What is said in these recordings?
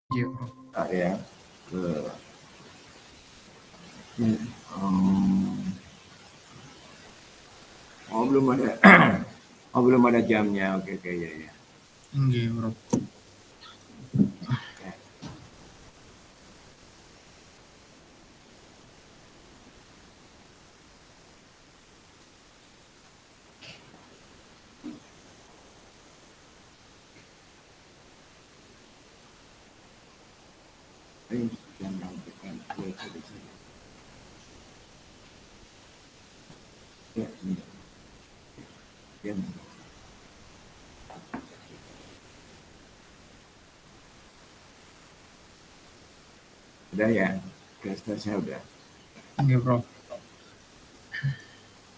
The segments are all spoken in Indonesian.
Iya, Bro. Ya ke um, oh belum ada oh belum ada jamnya, oke oke ya ya. Iya, Bro. Ya. Jam tekan ya jam udah ya, gestar saya udah, Iya, Bro.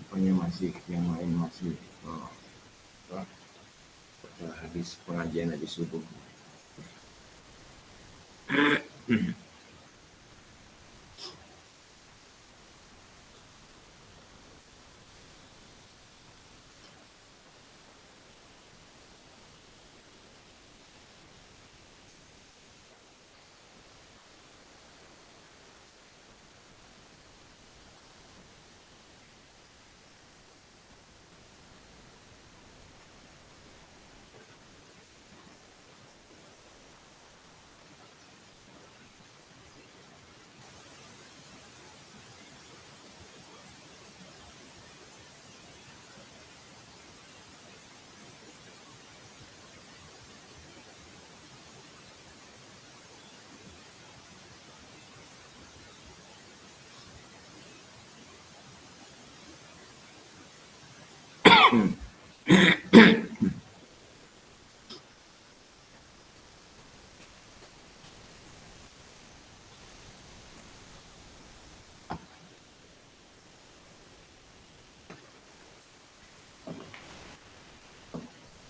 pokoknya masih yang lain masih apa, habis pengajian habis subuh.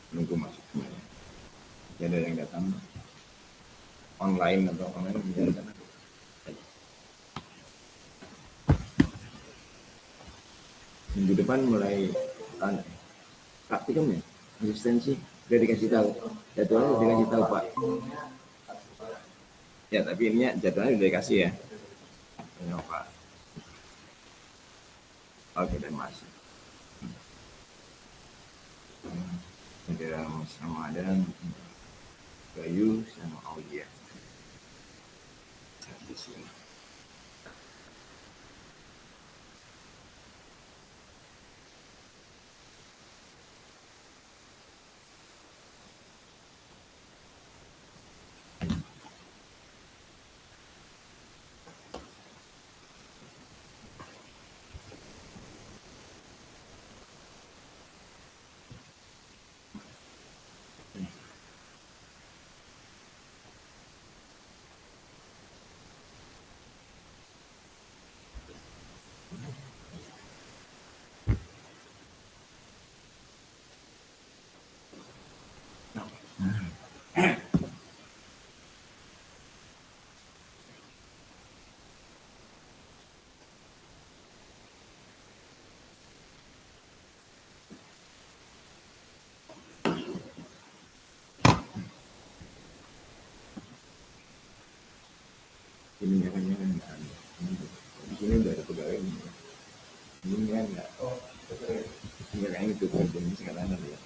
Nunggu masuk semuanya, ada yang datang online atau online bisa datang. Minggu depan mulai praktikum ya, asistensi udah dikasih tahu, jadwalnya udah dikasih tahu Pak. Ya tapi ini jadwalnya udah dikasih ya, ya Pak. Oke dan masuk. Ada sama ada Bayu sama Aulia di sini. Ini katanya kan di sini udah ada pegawai ini kan nggak, nggak kayak itu ini sekarang ada ya.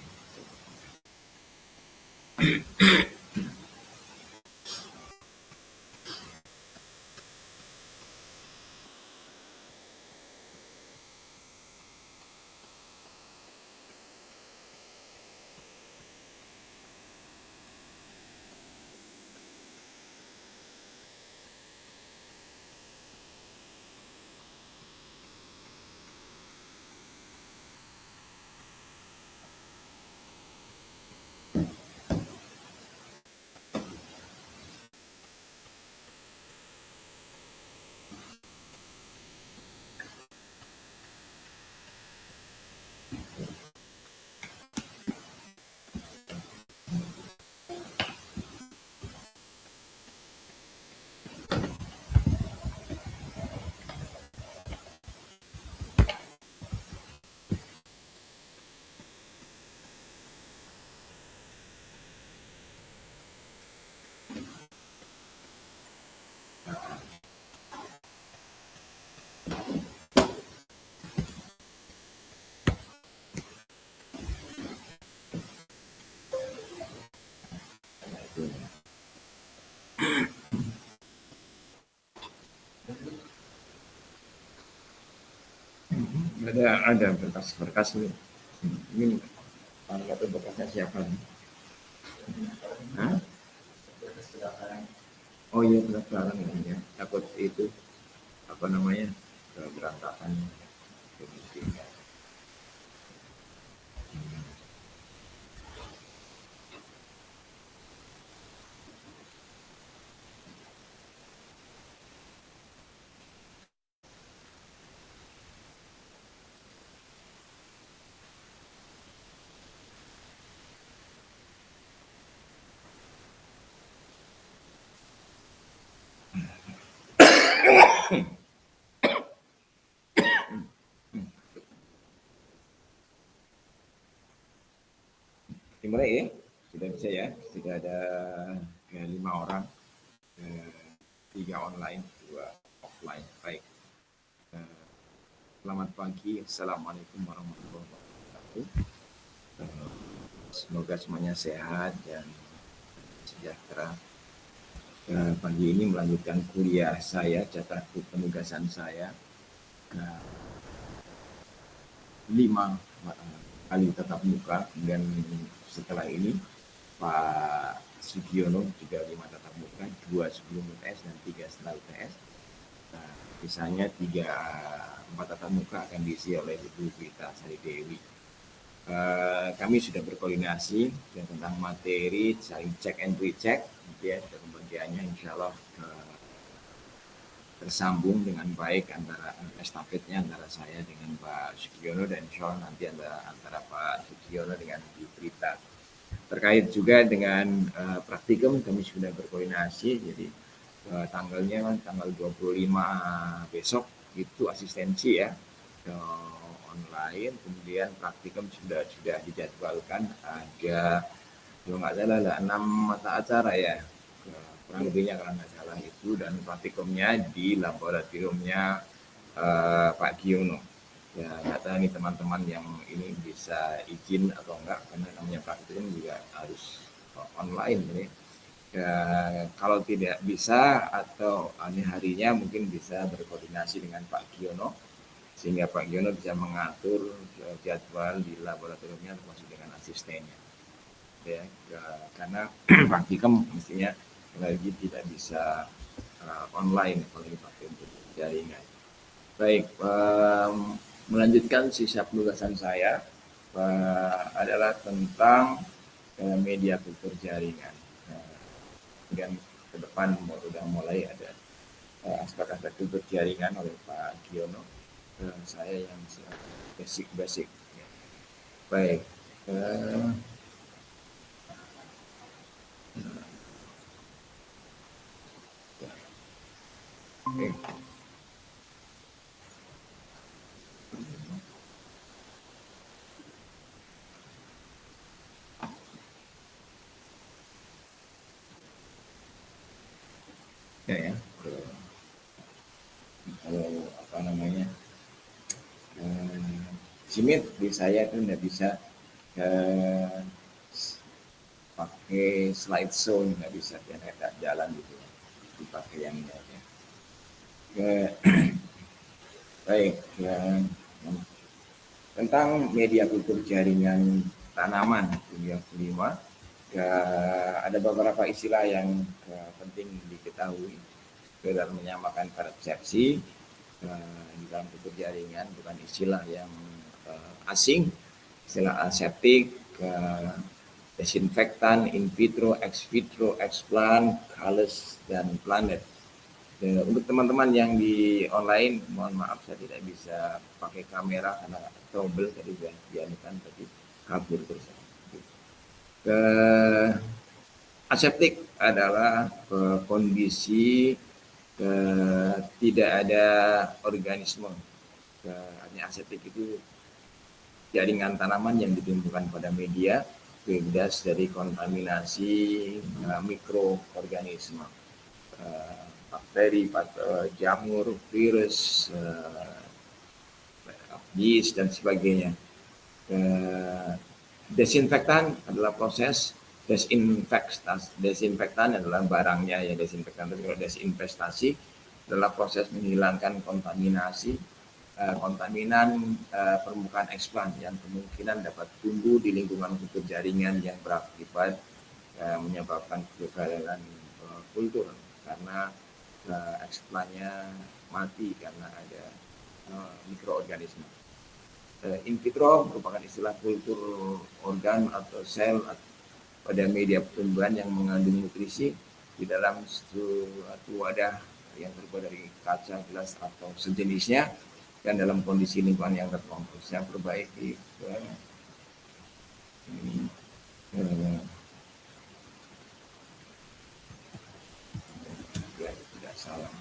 Ada berkas-berkas ini. Ini atau berkasnya siapa nih? Hah? Oh iya pendaftaran ya. Takut itu apa namanya berantakan. Dimulai ya, sudah bisa ya, sudah ada 5 orang, 3 online, 2 offline. Baik. Selamat pagi, assalamualaikum warahmatullahi wabarakatuh. Semoga semuanya sehat dan sejahtera. Pagi ini melanjutkan kuliah saya, catat penugasan saya. 5 kali tatap muka, dan setelah ini Pak Sugiono juga 5 tatap muka, 2 sebelum UTS dan 3 setelah UTS. Misalnya 4 tatap muka akan diisi oleh Ibu Vita Sari Dewi. Kami sudah berkoordinasi tentang materi, saling cek and recheck, ya, pembagiannya insya Allah tersambung dengan baik antara estafetnya antara saya dengan Pak Sugiono, dan insya Allah nanti antara Pak Sugiono dengan Ibu Prita. Terkait juga dengan praktikum, kami sudah berkoordinasi, jadi tanggalnya tanggal 25 besok itu asistensi ya, online, kemudian praktikum sudah dijadwalkan, ada kalau nggak salah ada 6 mata acara ya, kurang lebihnya kalau nggak salah itu, dan praktikumnya di laboratoriumnya Pak Giono. Ya nggak tahu nih teman-teman yang ini bisa izin atau enggak, karena namanya praktikum juga harus online ini. Ya, kalau tidak bisa atau harinya mungkin bisa berkoordinasi dengan Pak Giono, sehingga Pak Giono bisa mengatur jadwal di laboratoriumnya termasuk dengan asistennya. Ya, karena praktikum mestinya lagi tidak bisa online, apalagi pakai jaringan. Baik, melanjutkan sisa penugasan saya adalah tentang media kultur jaringan. Kemudian ke depan sudah mulai ada aspek-aspek kultur jaringan oleh Pak Giono. Saya yang basic. Ya. Baik. Okay. Ya, kalau apa namanya Simit di saya itu nggak bisa pakai slideshow, nggak bisa kayak jalan gitu, dipakai yang ini aja. Baik, tentang media kultur jaringan tanaman dunia kelima, ada beberapa istilah yang penting diketahui dalam menyamakan persepsi di dalam kultur jaringan, bukan istilah yang asing. Istilah aseptik, desinfektan, in vitro, ex vitro, explant, colors, dan planet. Untuk teman-teman yang di online, mohon maaf saya tidak bisa pakai kamera karena trouble tadi dianukan tadi kabur terus. Aseptik adalah kondisi tidak ada organisme. Artinya aseptik itu jaringan tanaman yang ditimbulkan pada media bebas dari kontaminasi mikroorganisme. bakteri, jamur, virus, yeast dan sebagainya. Desinfektan adalah proses desinfektan adalah barangnya ya, desinfektan. Tapi kalau desinvestasi adalah proses menghilangkan kontaminasi kontaminan permukaan eksplan yang kemungkinan dapat tumbuh di lingkungan kultur jaringan yang berakibat menyebabkan kegagalan kultur karena eksplannya mati karena ada mikroorganisme. In vitro merupakan istilah kultur organ atau sel pada media pertumbuhan yang mengandung nutrisi di dalam suatu wadah yang terbuat dari kaca, gelas atau sejenisnya dan dalam kondisi lingkungan yang terkontrol. Yang terbaik di tidak salah.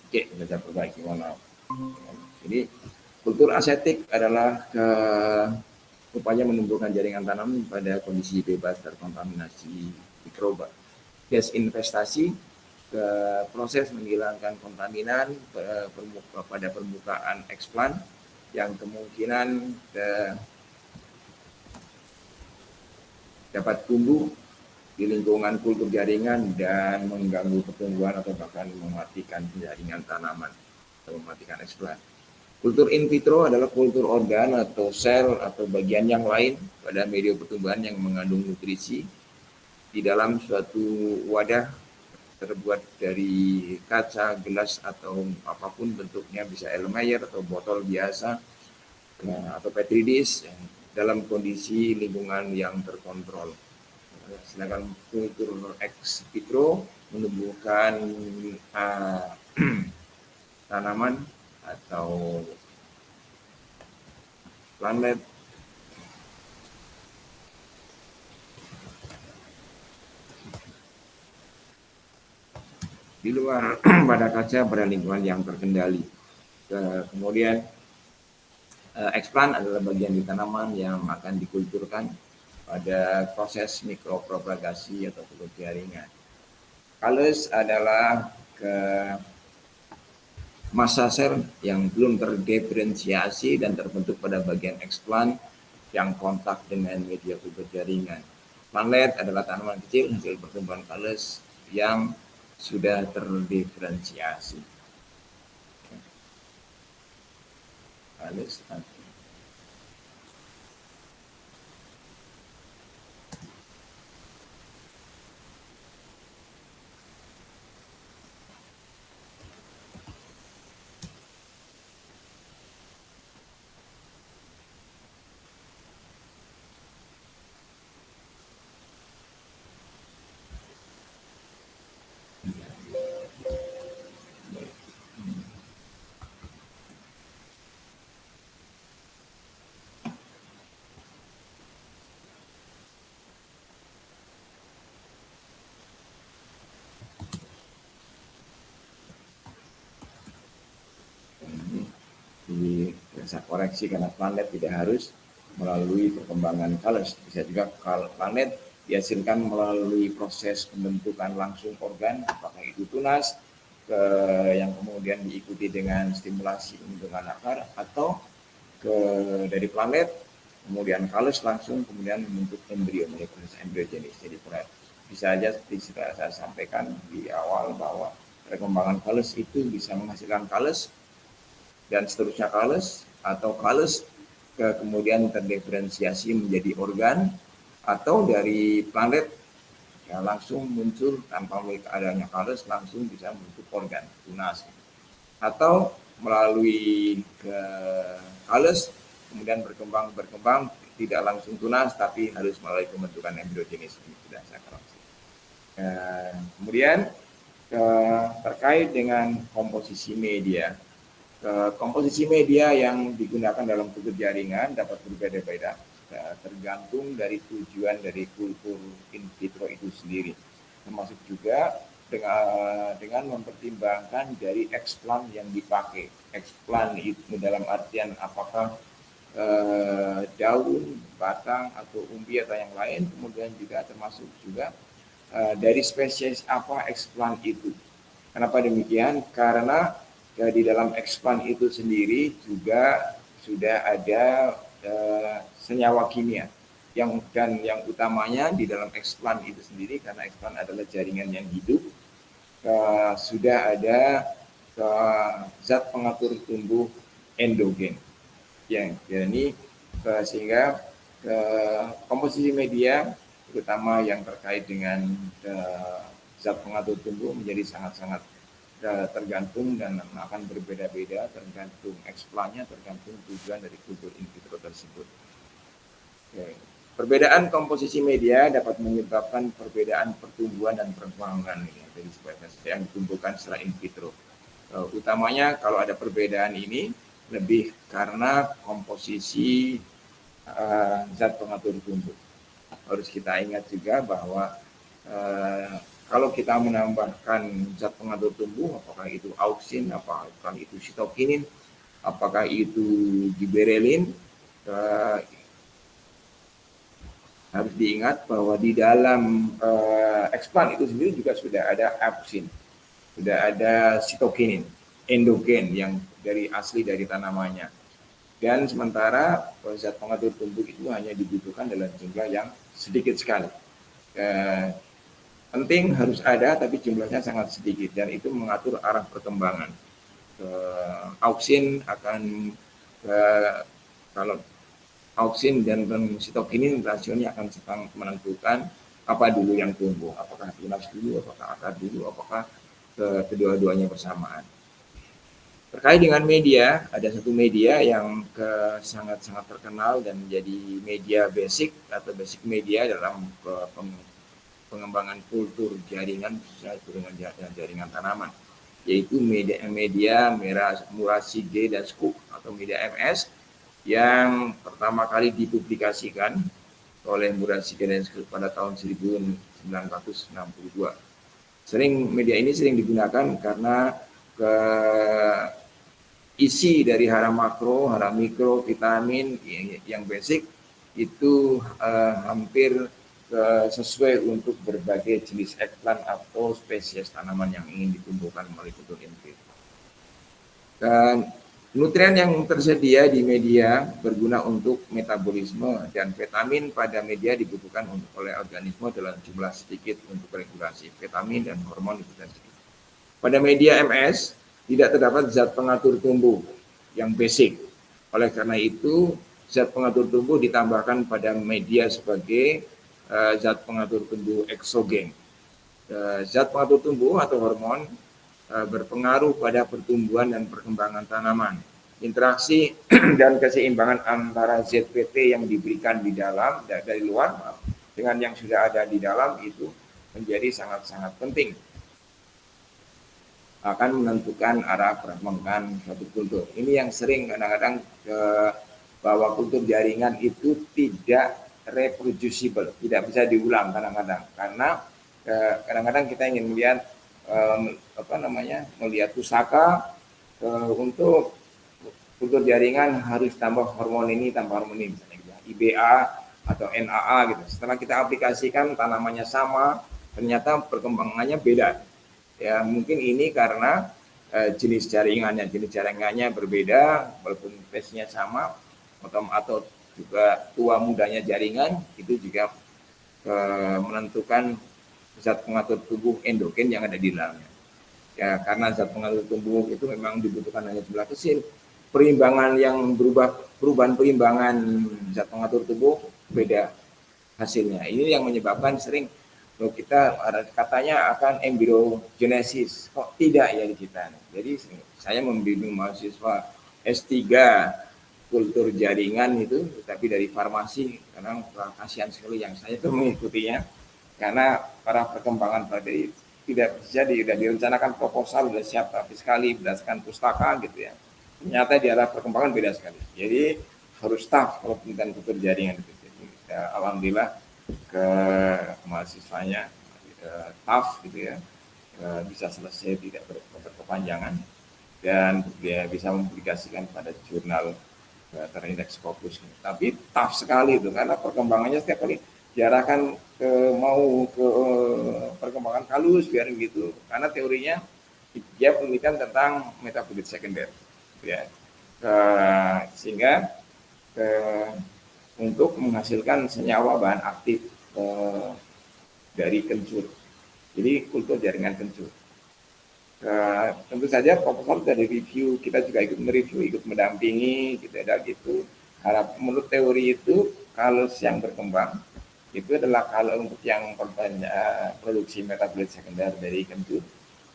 Oke, kita perbaiki, mohon maaf. Jadi kultur asetik adalah upaya menumbuhkan jaringan tanam pada kondisi bebas terkontaminasi mikroba. Desinvestasi proses menghilangkan kontaminan pada permukaan eksplan yang kemungkinan dapat tumbuh di lingkungan kultur jaringan dan mengganggu pertumbuhan atau bahkan mematikan jaringan tanaman atau mematikan eksplan. Kultur in vitro adalah kultur organ atau sel atau bagian yang lain pada media pertumbuhan yang mengandung nutrisi di dalam suatu wadah terbuat dari kaca, gelas atau apapun bentuknya, bisa Erlenmeyer atau botol biasa atau petri dish dalam kondisi lingkungan yang terkontrol. Sedangkan kultur ex vitro menumbuhkan tanaman atau planet di luar pada kaca pada lingkungan yang terkendali. Kemudian eksplan adalah bagian di tanaman yang akan dikulturkan pada proses mikropropagasi atau kultur jaringan. Kales adalah massa sel yang belum terdiferensiasi dan terbentuk pada bagian eksplan yang kontak dengan media kultur jaringan. Planlet adalah tanaman kecil hasil pertumbuhan kales yang sudah terdiferensiasi. Kales saya koreksi karena planet tidak harus melalui perkembangan kales, bisa juga planet dihasilkan melalui proses pembentukan langsung organ, apakah itu tunas, yang kemudian diikuti dengan stimulasi pembentukan akar, atau dari planet, kemudian kales langsung, kemudian membentuk embrio, menjadi proses embriogenis. Jadi bisa saja seperti saya sampaikan di awal bahwa perkembangan kales itu bisa menghasilkan kales dan seterusnya kales, atau kales kemudian terdiferensiasi menjadi organ, atau dari planet ya langsung muncul tanpa adanya kales langsung bisa membentuk organ tunas, atau melalui kales kemudian berkembang tidak langsung tunas tapi harus melalui pembentukan embriogenis. Ini sudah saya koreksi. Kemudian terkait dengan komposisi media. Komposisi media yang digunakan dalam kultur jaringan dapat berbeda-beda, tergantung dari tujuan dari kultur in vitro itu sendiri, termasuk juga dengan mempertimbangkan dari explant yang dipakai. Explant itu dalam artian apakah daun, batang, atau umbi atau yang lain, kemudian juga termasuk juga dari spesies apa explant itu. Kenapa demikian? Karena di dalam explant itu sendiri juga sudah ada senyawa kimia yang utamanya di dalam explant itu sendiri, karena explant adalah jaringan yang hidup, sudah ada zat pengatur tumbuh endogen yang ini sehingga komposisi media terutama yang terkait dengan zat pengatur tumbuh menjadi sangat-sangat tergantung dan akan berbeda-beda tergantung eksplantnya, tergantung tujuan dari kultur in vitro tersebut. Oke. Perbedaan komposisi media dapat menyebabkan perbedaan pertumbuhan dan perkembangan dari spesies yang ditumbuhkan secara in vitro. Utamanya kalau ada perbedaan ini lebih karena komposisi zat pengatur tumbuh. Harus kita ingat juga bahwa kalau kita menambahkan zat pengatur tumbuh, apakah itu auksin, apakah itu sitokinin, apakah itu giberelin, harus diingat bahwa di dalam explant itu sendiri juga sudah ada auksin, sudah ada sitokinin, endogen yang asli dari tanamannya. Dan sementara zat pengatur tumbuh itu hanya dibutuhkan dalam jumlah yang sedikit sekali. Penting harus ada, tapi jumlahnya sangat sedikit dan itu mengatur arah perkembangan. Auksin akan kalau auksin dan sitokinin rasionya akan menentukan apa dulu yang tumbuh, apakah tunas dulu, apakah akar dulu, apakah kedua-duanya bersamaan. Terkait dengan media, ada satu media yang sangat-sangat terkenal dan menjadi media basic atau basic media dalam pengembangan kultur jaringan, khususnya dengan jaringan tanaman, yaitu media Murasi G dan Scoop atau media MS yang pertama kali dipublikasikan oleh Murasi G dan Scoop pada tahun 1962. Media ini sering digunakan karena isi dari hara makro, hara mikro, vitamin yang basic itu hampir sesuai untuk berbagai jenis eggplant atau spesies tanaman yang ingin ditumbuhkan melalui kultur in vitro. Dan nutrien yang tersedia di media berguna untuk metabolisme dan vitamin pada media dibutuhkan oleh organisme dalam jumlah sedikit untuk regulasi vitamin dan hormon itu sedikit. Pada media MS tidak terdapat zat pengatur tumbuh yang basic. Oleh karena itu, zat pengatur tumbuh ditambahkan pada media sebagai zat pengatur tumbuh eksogen. Zat pengatur tumbuh atau hormon berpengaruh pada pertumbuhan dan perkembangan tanaman. Interaksi dan keseimbangan antara ZPT yang diberikan di dalam dari luar dengan yang sudah ada di dalam itu menjadi sangat-sangat penting, akan menentukan arah perkembangan suatu kultur. Ini yang sering kadang-kadang bahwa kultur jaringan itu tidak reproducible, tidak bisa diulang kadang-kadang, karena kadang-kadang kita ingin melihat melihat pusaka untuk kultur jaringan harus tambah hormon ini, tambah hormon ini, misalnya IBA atau NAA gitu. Setelah kita aplikasikan tanamannya sama, ternyata perkembangannya beda. Ya mungkin ini karena jenis jaringannya berbeda, walaupun phase-nya sama, atau juga tua mudanya jaringan itu juga menentukan zat pengatur tubuh endogen yang ada di dalamnya. Ya karena zat pengatur tubuh itu memang dibutuhkan hanya jumlah kecil, perimbangan yang perubahan perimbangan zat pengatur tubuh beda hasilnya. Ini yang menyebabkan sering kita katanya akan embryogenesis, kok tidak ya di kita. Jadi saya membimbing mahasiswa S3 kultur jaringan itu, tapi dari farmasi, karena kasihan sekali yang saya itu mengikutinya, karena para perkembangan pada tidak bisa sudah direncanakan proposal sudah siap tapi sekali berdasarkan pustaka gitu ya. Ternyata di arah perkembangan beda sekali. Jadi harus tough kalau penelitian kultur jaringan itu. Jadi, ya, alhamdulillah ke mahasiswanya tough gitu ya, bisa selesai tidak berkepanjangan dan dia bisa mempublikasikan pada jurnal terindeks Scopus. Tapi tough sekali itu karena perkembangannya setiap kali diarahkan mau ke perkembangan kalus biar gitu, karena teorinya dia penelitian tentang metabolit sekunder ya, sehingga untuk menghasilkan senyawa bahan aktif dari kencur. Jadi kultur jaringan kencur. Tentu saja proposal dari review, kita juga ikut mereview, ikut mendampingi, gitu ada gitu. Menurut teori itu kalus yang berkembang itu adalah kalau untuk yang produksi metabolit sekunder dari kencur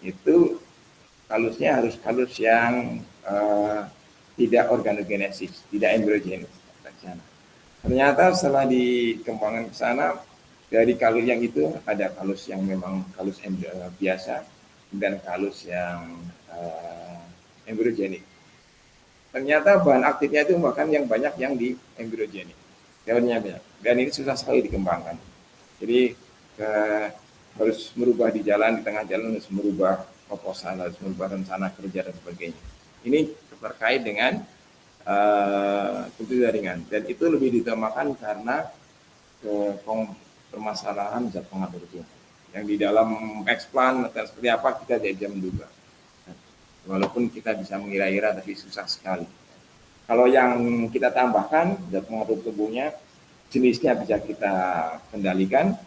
itu kalusnya harus kalus yang tidak organogenesis, tidak embryogenis. Ternyata setelah dikembangkan ke sana, dari kalus yang itu ada kalus yang memang kalus biasa dan kalus yang embryogenik. Ternyata bahan aktifnya itu bahkan yang banyak yang di embryogenik. Teorinya banyak. Dan ini susah sekali dikembangkan. Jadi harus merubah di tengah jalan harus merubah proposal, harus merubah rencana kerja dan sebagainya. Ini terkait dengan kultur jaringan. Dan itu lebih ditemakan karena permasalahan zat pengatur tubuh. Yang di dalam explan atau seperti apa kita tidak menduga. Walaupun kita bisa mengira-ira tapi susah sekali. Kalau yang kita tambahkan zat pengatur tubuhnya, jenisnya bisa kita kendalikan,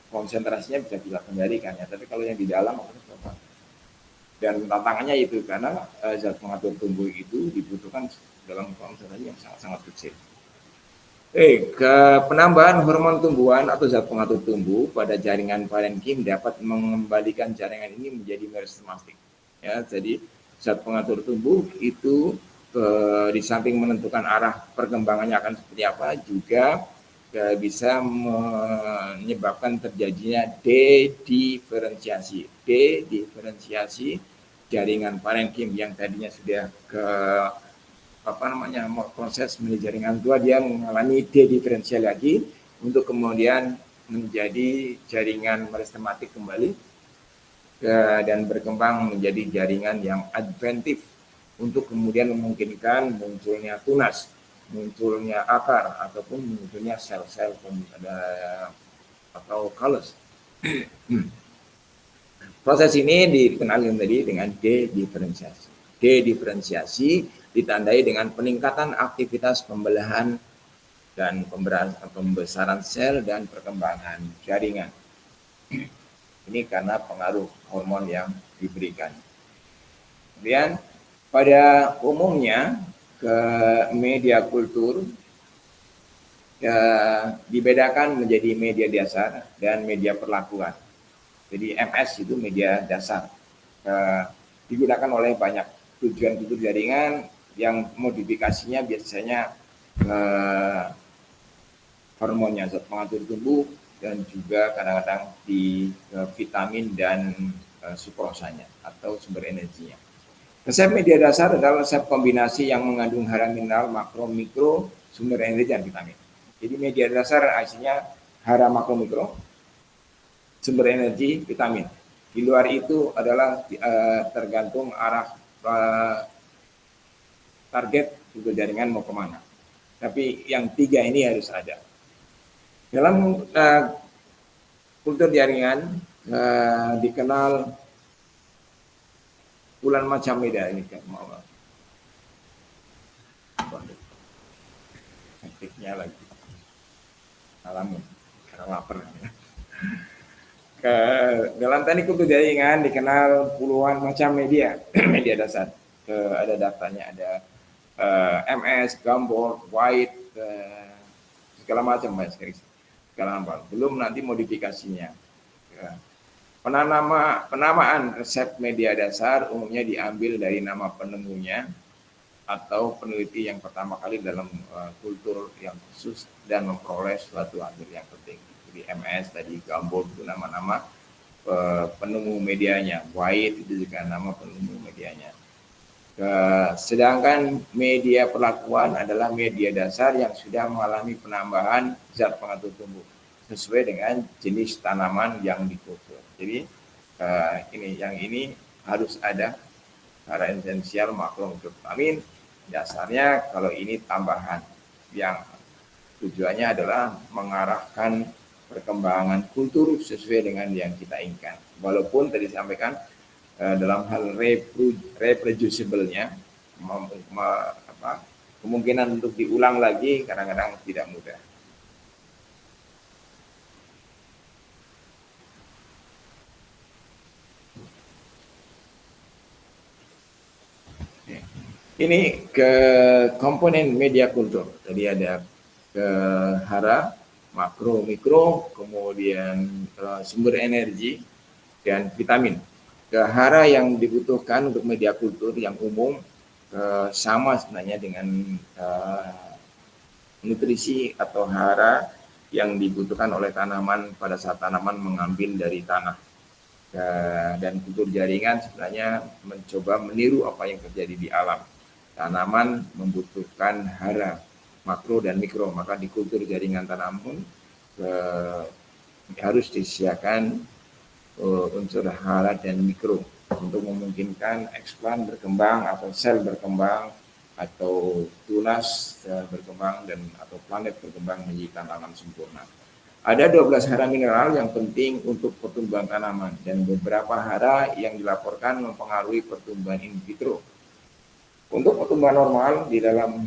konsentrasinya bisa kita kendalikan ya. Tapi kalau yang di dalam dan tantangannya itu karena zat pengatur tubuh itu dibutuhkan dalam konsentrasi yang sangat-sangat kecil. Penambahan hormon tumbuhan atau zat pengatur tumbuh pada jaringan parenkim dapat mengembalikan jaringan ini menjadi meristematik. Ya, jadi zat pengatur tumbuh itu di samping menentukan arah perkembangannya akan seperti apa, juga bisa menyebabkan terjadinya dediferensiasi jaringan parenkim yang tadinya sudah proses menjadi jaringan tua, dia mengalami dediferensial lagi untuk kemudian menjadi jaringan meristematik kembali dan berkembang menjadi jaringan yang adventif untuk kemudian memungkinkan munculnya tunas, munculnya akar ataupun munculnya sel-sel atau kalus. Proses ini dikenal tadi dengan dediferensiasi. Dediferensiasi ditandai dengan peningkatan aktivitas pembelahan dan pembesaran sel dan perkembangan jaringan. Ini karena pengaruh hormon yang diberikan. Kemudian pada umumnya ke media kultur dibedakan menjadi media dasar dan media perlakuan. Jadi MS itu media dasar, digunakan oleh banyak tujuan kultur jaringan yang modifikasinya biasanya hormonnya zat pengatur tubuh dan juga kadang-kadang di vitamin dan sukrosanya atau sumber energinya. Resep media dasar adalah resep kombinasi yang mengandung hara mineral, makro, mikro, sumber energi dan vitamin. Jadi media dasar isinya hara, makro, mikro, sumber energi, vitamin. Di luar itu adalah tergantung arah target untuk jaringan mau kemana. Tapi yang tiga ini harus ada. Dalam kultur jaringan dikenal puluhan macam media ini kan, mau aktifnya lagi alamun karena lapar. Dalam teknik kultur jaringan dikenal puluhan macam media media dasar. Ada datanya, ada MS, Gumboard, White, segala macam Mas, segala macam. Belum nanti modifikasinya. Penamaan resep media dasar umumnya diambil dari nama penemunya atau peneliti yang pertama kali dalam kultur yang khusus dan memperoleh suatu hasil yang penting. Jadi MS tadi, Gumboard itu nama-nama penemu medianya, White itu juga nama penemu medianya. Sedangkan media perlakuan adalah media dasar yang sudah mengalami penambahan zat pengatur tumbuh sesuai dengan jenis tanaman yang dikultur. Jadi ini harus ada hara esensial, makro, mikrovitamin. Dasarnya kalau ini tambahan yang tujuannya adalah mengarahkan perkembangan kultur sesuai dengan yang kita inginkan. Walaupun tadi disampaikan dalam hal reproducible-nya, kemungkinan untuk diulang lagi kadang-kadang tidak mudah. Ini ke komponen media kultur. Tadi ada ke hara, makro, mikro, kemudian sumber energi dan vitamin. Ke hara yang dibutuhkan untuk media kultur yang umum sama sebenarnya dengan nutrisi atau hara yang dibutuhkan oleh tanaman pada saat tanaman mengambil dari tanah. Dan kultur jaringan sebenarnya mencoba meniru apa yang terjadi di alam. Tanaman membutuhkan hara, makro dan mikro, maka di kultur jaringan tanaman harus disediakan unsur hara dan mikro untuk memungkinkan eksplan berkembang atau sel berkembang atau tunas berkembang dan atau planet berkembang menjadi tanaman sempurna. Ada 12 hara mineral yang penting untuk pertumbuhan tanaman dan beberapa hara yang dilaporkan mempengaruhi pertumbuhan in vitro. Untuk pertumbuhan normal di dalam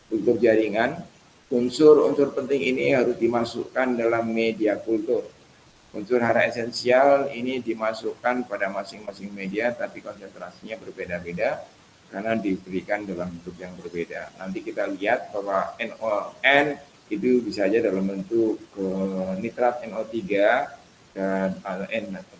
kultur jaringan, unsur-unsur penting ini harus dimasukkan dalam media kultur. Unsur hara esensial ini dimasukkan pada masing-masing media, tapi konsentrasinya berbeda-beda karena diberikan dalam bentuk yang berbeda. Nanti kita lihat bahwa NON itu bisa saja dalam bentuk nitrat NO3 dan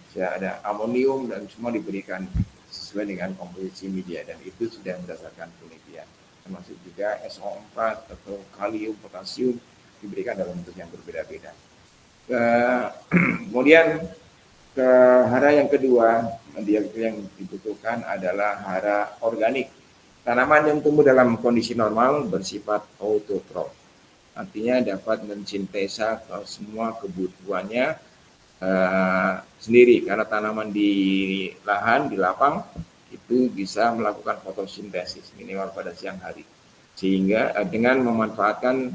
bisa ada amonium dan semua diberikan sesuai dengan komposisi media dan itu sudah berdasarkan penelitian. Termasuk juga SO4 atau kalium, potasium diberikan dalam bentuk yang berbeda-beda. Kemudian ke hara yang kedua yang dibutuhkan adalah hara organik. Tanaman yang tumbuh dalam kondisi normal bersifat autotrof. Artinya dapat mensintesa semua kebutuhannya sendiri karena tanaman di lahan, di lapang itu bisa melakukan fotosintesis minimal pada siang hari. Sehingga dengan memanfaatkan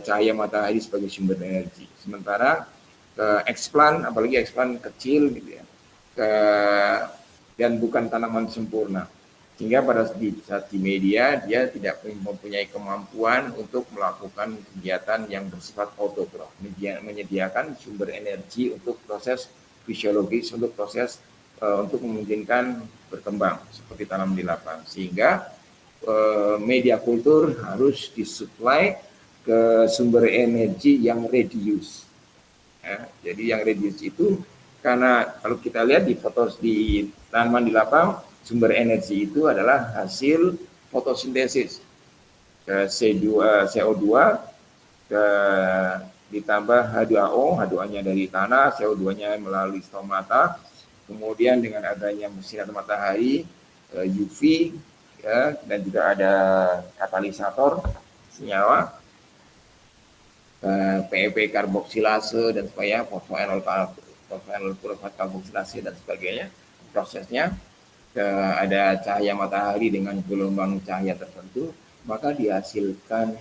cahaya matahari sebagai sumber energi. Sementara eksplan, apalagi eksplan kecil gitu ya, dan bukan tanaman sempurna. Sehingga pada saat di media dia tidak mempunyai kemampuan untuk melakukan kegiatan yang bersifat autotrof, menyediakan sumber energi untuk proses fisiologis, untuk proses untuk memungkinkan berkembang seperti tanam di lapang. Sehingga media kultur harus disuplai ke sumber energi yang reduce. Ya, jadi yang reduce itu karena kalau kita lihat di foto di tanaman di lapang, sumber energi itu adalah hasil fotosintesis CO2 ditambah H2O, H2-nya dari tanah, CO2-nya melalui stomata, kemudian dengan adanya sinar matahari, UV, ya, dan juga ada katalisator senyawa, PEP karboksilase dan sebagainya, fosfoenol karboksilase dan sebagainya, prosesnya ada cahaya matahari dengan gelombang cahaya tertentu, maka dihasilkan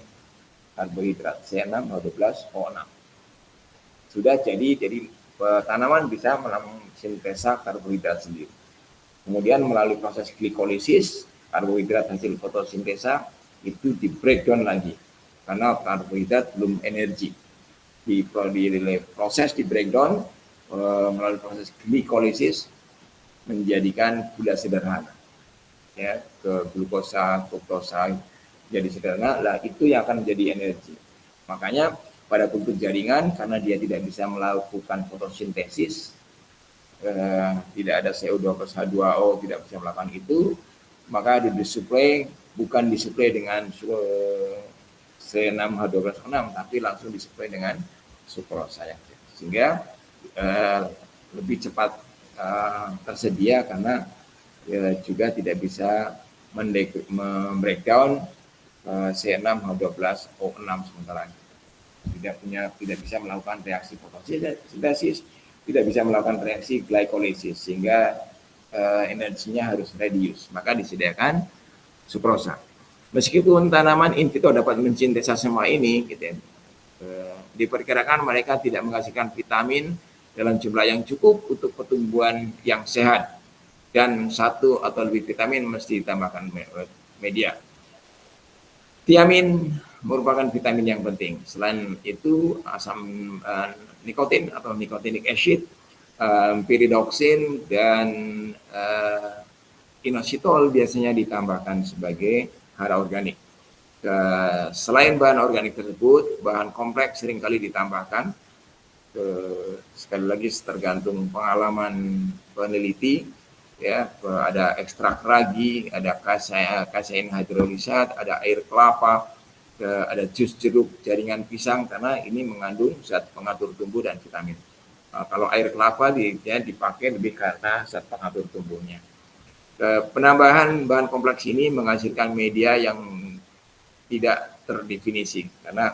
karbohidrat C6H12O6. sudah jadi tanaman bisa melakukan sintesa karbohidrat sendiri. Kemudian melalui proses glikolisis, karbohidrat hasil fotosintesa itu di breakdown lagi karena karbohidrat belum energi. Di proses di breakdown melalui proses glikolisis menjadikan gula sederhana, ya, ke glukosa, fruktosa jadi sederhana. Lah itu yang akan menjadi energi. Makanya pada kultur jaringan karena dia tidak bisa melakukan fotosintesis, tidak ada CO2 plus H2O, tidak bisa melakukan itu, maka disuplai bukan disuplai dengan C6H12O6, tapi langsung disuplai dengan sukrosa ya. Sehingga lebih cepat tersedia karena juga tidak bisa membreakdown C6H12O6 sementara tidak bisa melakukan reaksi fotosintesis, tidak bisa melakukan reaksi glikolisis, sehingga energinya harus reduce, maka disediakan sukrosa. Meskipun tanaman in vitro dapat mensintesa semua ini, gitu ya, diperkirakan mereka tidak menghasilkan vitamin dalam jumlah yang cukup untuk pertumbuhan yang sehat, dan satu atau lebih vitamin mesti ditambahkan media. Tiamin merupakan vitamin yang penting. Selain itu asam nikotin atau nicotinic acid, pyridoxine dan inositol biasanya ditambahkan sebagai hara organik. Selain bahan organik tersebut, bahan kompleks seringkali ditambahkan. Sekali lagi tergantung pengalaman peneliti, ya, ada ekstrak ragi, ada kasein hidrolisat, ada air kelapa, ada jus jeruk jaringan pisang karena ini mengandung zat pengatur tumbuh dan vitamin. Kalau air kelapa dipakai lebih karena zat pengatur tumbuhnya. Penambahan bahan kompleks ini menghasilkan media yang tidak terdefinisi karena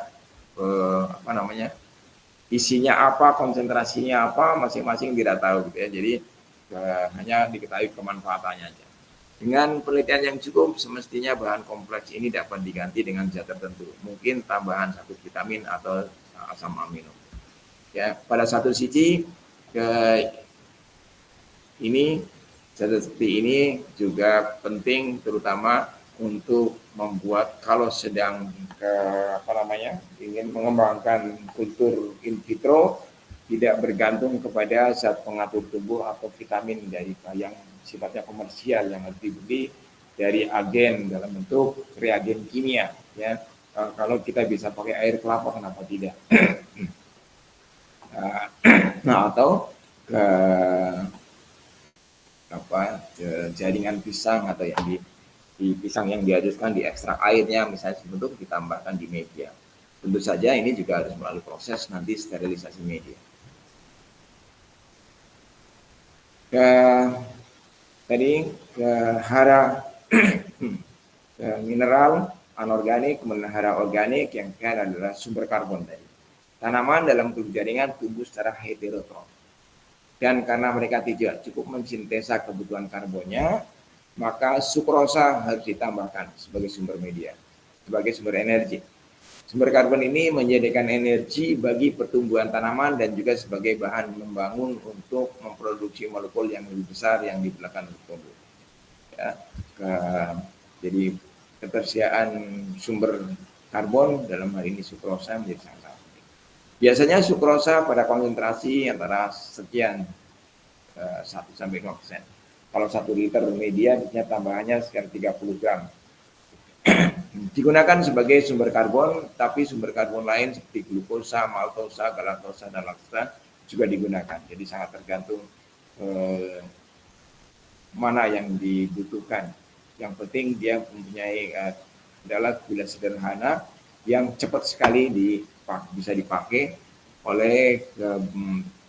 isinya apa, konsentrasinya apa, masing-masing tidak tahu, gitu ya. Jadi hanya diketahui kemanfaatannya aja. Dengan penelitian yang cukup, semestinya bahan kompleks ini dapat diganti dengan zat tertentu, mungkin tambahan satu vitamin atau asam amino. Ya, pada satu sisi ini zat seperti ini juga penting, terutama untuk membuat kalau sedang ingin mengembangkan kultur in vitro, tidak bergantung kepada zat pengatur tumbuh atau vitamin dari yang sifatnya komersial yang harus dibeli dari agen dalam bentuk reagen kimia, ya. Kalau kita bisa pakai air kelapa, kenapa tidak? Nah, atau jaringan pisang atau yang di pisang yang dihaluskan, di ekstrak airnya misalnya sebentuk ditambahkan di media. Tentu saja ini juga harus melalui proses nanti sterilisasi media. Tadi hara mineral anorganik, kemudian hara organik, yang ketiga adalah sumber karbon tadi. Tanaman dalam tubuh jaringan tumbuh secara heterotrof. Dan karena mereka tidak cukup mensintesa kebutuhan karbonnya, maka sukrosa harus ditambahkan sebagai sumber media, sebagai sumber energi. Sumber karbon ini menjadikan energi bagi pertumbuhan tanaman dan juga sebagai bahan membangun untuk memproduksi molekul yang lebih besar yang diperlukan untuk tumbuh. Ya, jadi ketersediaan sumber karbon dalam hal ini sukrosa menjadi sangat penting. Biasanya sukrosa pada konsentrasi antara sekian 1-5%. Kalau 1 liter media biasanya tambahannya sekitar 30 gram. Digunakan sebagai sumber karbon, tapi sumber karbon lain seperti glukosa, maltosa, galaktosa, dan laktosa juga digunakan. Jadi sangat tergantung mana yang dibutuhkan. Yang penting dia mempunyai adalah gula sederhana yang cepat sekali bisa dipakai oleh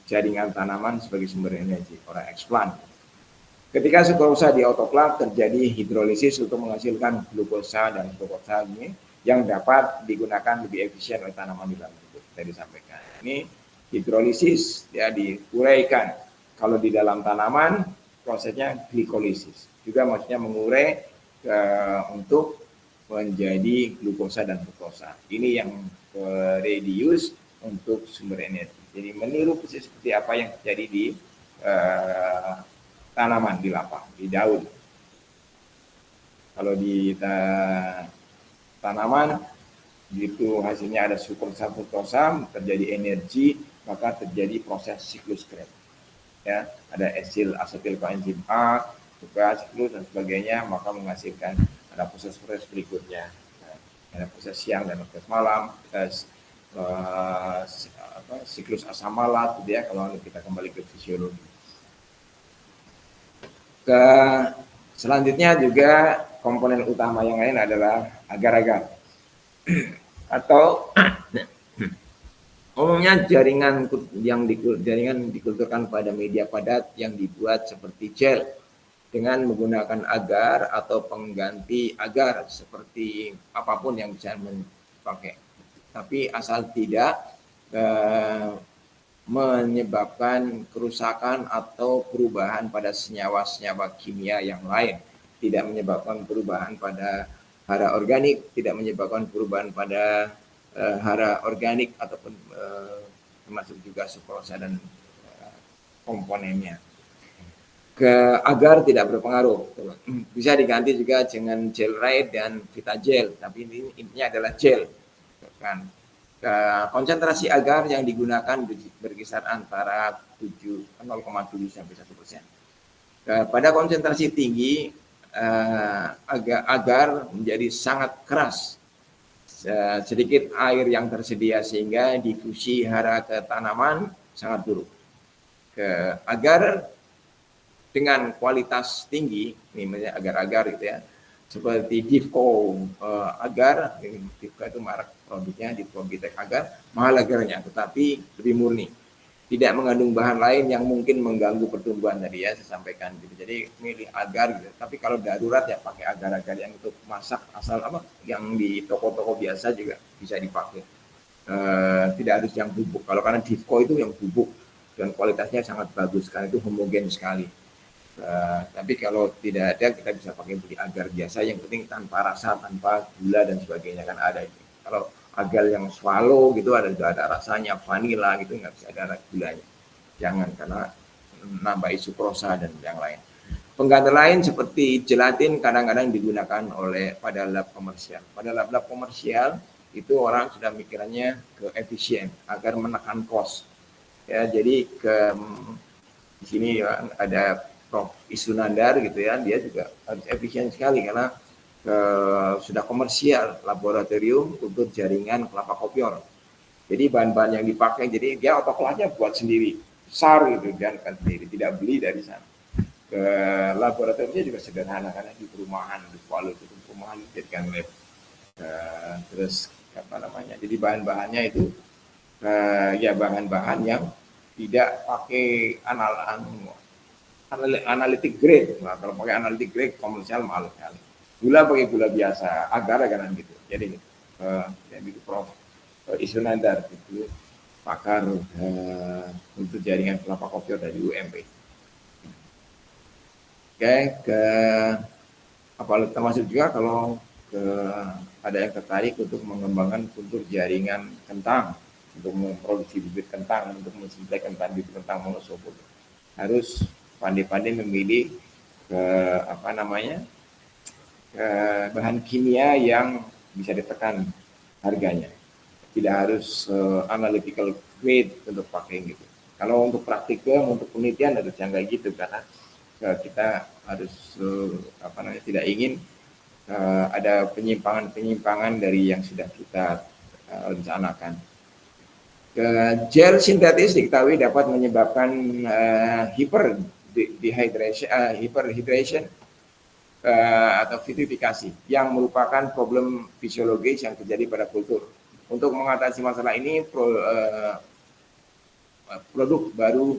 jaringan tanaman sebagai sumber energi, orang eksplan. Ketika sukrosa di autoklav terjadi hidrolisis untuk menghasilkan glukosa dan fruktosa ini yang dapat digunakan lebih efisien oleh tanaman di dalam tubuh. Tadi disampaikan. Ini hidrolisis ya diuraikan. Kalau di dalam tanaman prosesnya glikolisis. Juga maksudnya mengurai untuk menjadi glukosa dan fruktosa. Ini yang reduce untuk sumber energi. Jadi meniru persis seperti apa yang terjadi di tanaman, di lapak, di daun. Kalau di tanaman begitu hasilnya ada sukrosa fruktosa, terjadi energi, maka terjadi proses siklus Krebs. Ya, ada asetil koenzim A, juga siklus dan sebagainya, maka menghasilkan ada proses-proses berikutnya. Ada proses siang dan proses malam, siklus asam malat, gitu ya, kalau kita kembali ke fisiologi. Selanjutnya juga komponen utama yang lain adalah agar-agar atau umumnya jaringan dikulturkan pada media padat yang dibuat seperti gel dengan menggunakan agar atau pengganti agar seperti apapun yang bisa dipakai. Tapi asal tidak menyebabkan kerusakan atau perubahan pada senyawa-senyawa kimia yang lain, tidak menyebabkan perubahan pada hara organik, tidak menyebabkan perubahan pada hara organik ataupun termasuk juga sukrosa dan komponennya. Agar tidak berpengaruh, bisa diganti juga dengan gel raid dan Vitagel, tapi ini intinya adalah gel, kan. Konsentrasi agar yang digunakan berkisar antara 0,7 sampai 1%. Pada konsentrasi tinggi, agar menjadi sangat keras. Sedikit air yang tersedia sehingga difusi hara ke tanaman sangat buruk. Agar dengan kualitas tinggi, ini agar-agar gitu ya, seperti Divco agar, Divco itu merek produknya, Divco Bitek agar, mahal agarnya, tetapi lebih murni, tidak mengandung bahan lain yang mungkin mengganggu pertumbuhan tadi ya, saya sampaikan gitu. Jadi milih agar gitu. Tapi kalau darurat ya pakai agar-agar yang untuk masak asal yang di toko-toko biasa juga bisa dipakai. Tidak harus yang bubuk. Kalau karena Divco itu yang bubuk dan kualitasnya sangat bagus karena itu homogen sekali. Tapi kalau tidak ada kita bisa pakai beli agar biasa, yang penting tanpa rasa, tanpa gula dan sebagainya, kan ada. Kalau agar yang swallow gitu ada rasanya vanila gitu, nggak bisa ada gulanya, jangan, karena nambahi sukrosa dan yang lain. Pengganti lain seperti gelatin kadang-kadang digunakan pada lab komersial. Pada lab komersial itu orang sudah mikirannya ke efisien agar menekan cost. Ya, jadi di sini ada Prof. Isunandar gitu ya, dia juga harus efisien sekali karena sudah komersial laboratorium untuk jaringan kelapa kopior. Jadi bahan-bahan yang dipakai, jadi dia otoklavnya buat sendiri, besar gitu, dan kan sendiri, tidak beli dari sana. Laboratoriumnya juga sederhana karena di perumahan, di Kuala itu perumahan dijadikan lab. Terus jadi bahan-bahannya itu ya bahan-bahan yang tidak pakai analitik grade. Nah, kalau pakai analitik grade komersial mahal sekali. Gula pakai gula biasa, agar-agaran gitu. Jadi Prof. Isunandar itu pakar untuk jaringan kelapa kopior dari UMP. Oke, termasuk juga kalau ada yang tertarik untuk mengembangkan kultur jaringan kentang, untuk memproduksi bibit kentang, untuk mensuplai bibit kentang monosofut, harus pandai-pandai memilih bahan kimia yang bisa ditekan harganya. Tidak harus analytical grade untuk pakai gitu. Kalau untuk praktikum, untuk penelitian harus yang kayak gitu, karena kita harus tidak ingin ada penyimpangan dari yang sudah kita rencanakan. Gel sintetis diketahui dapat menyebabkan hyperhydration atau vitrifikasi yang merupakan problem fisiologis yang terjadi pada kultur. Untuk mengatasi masalah ini, produk baru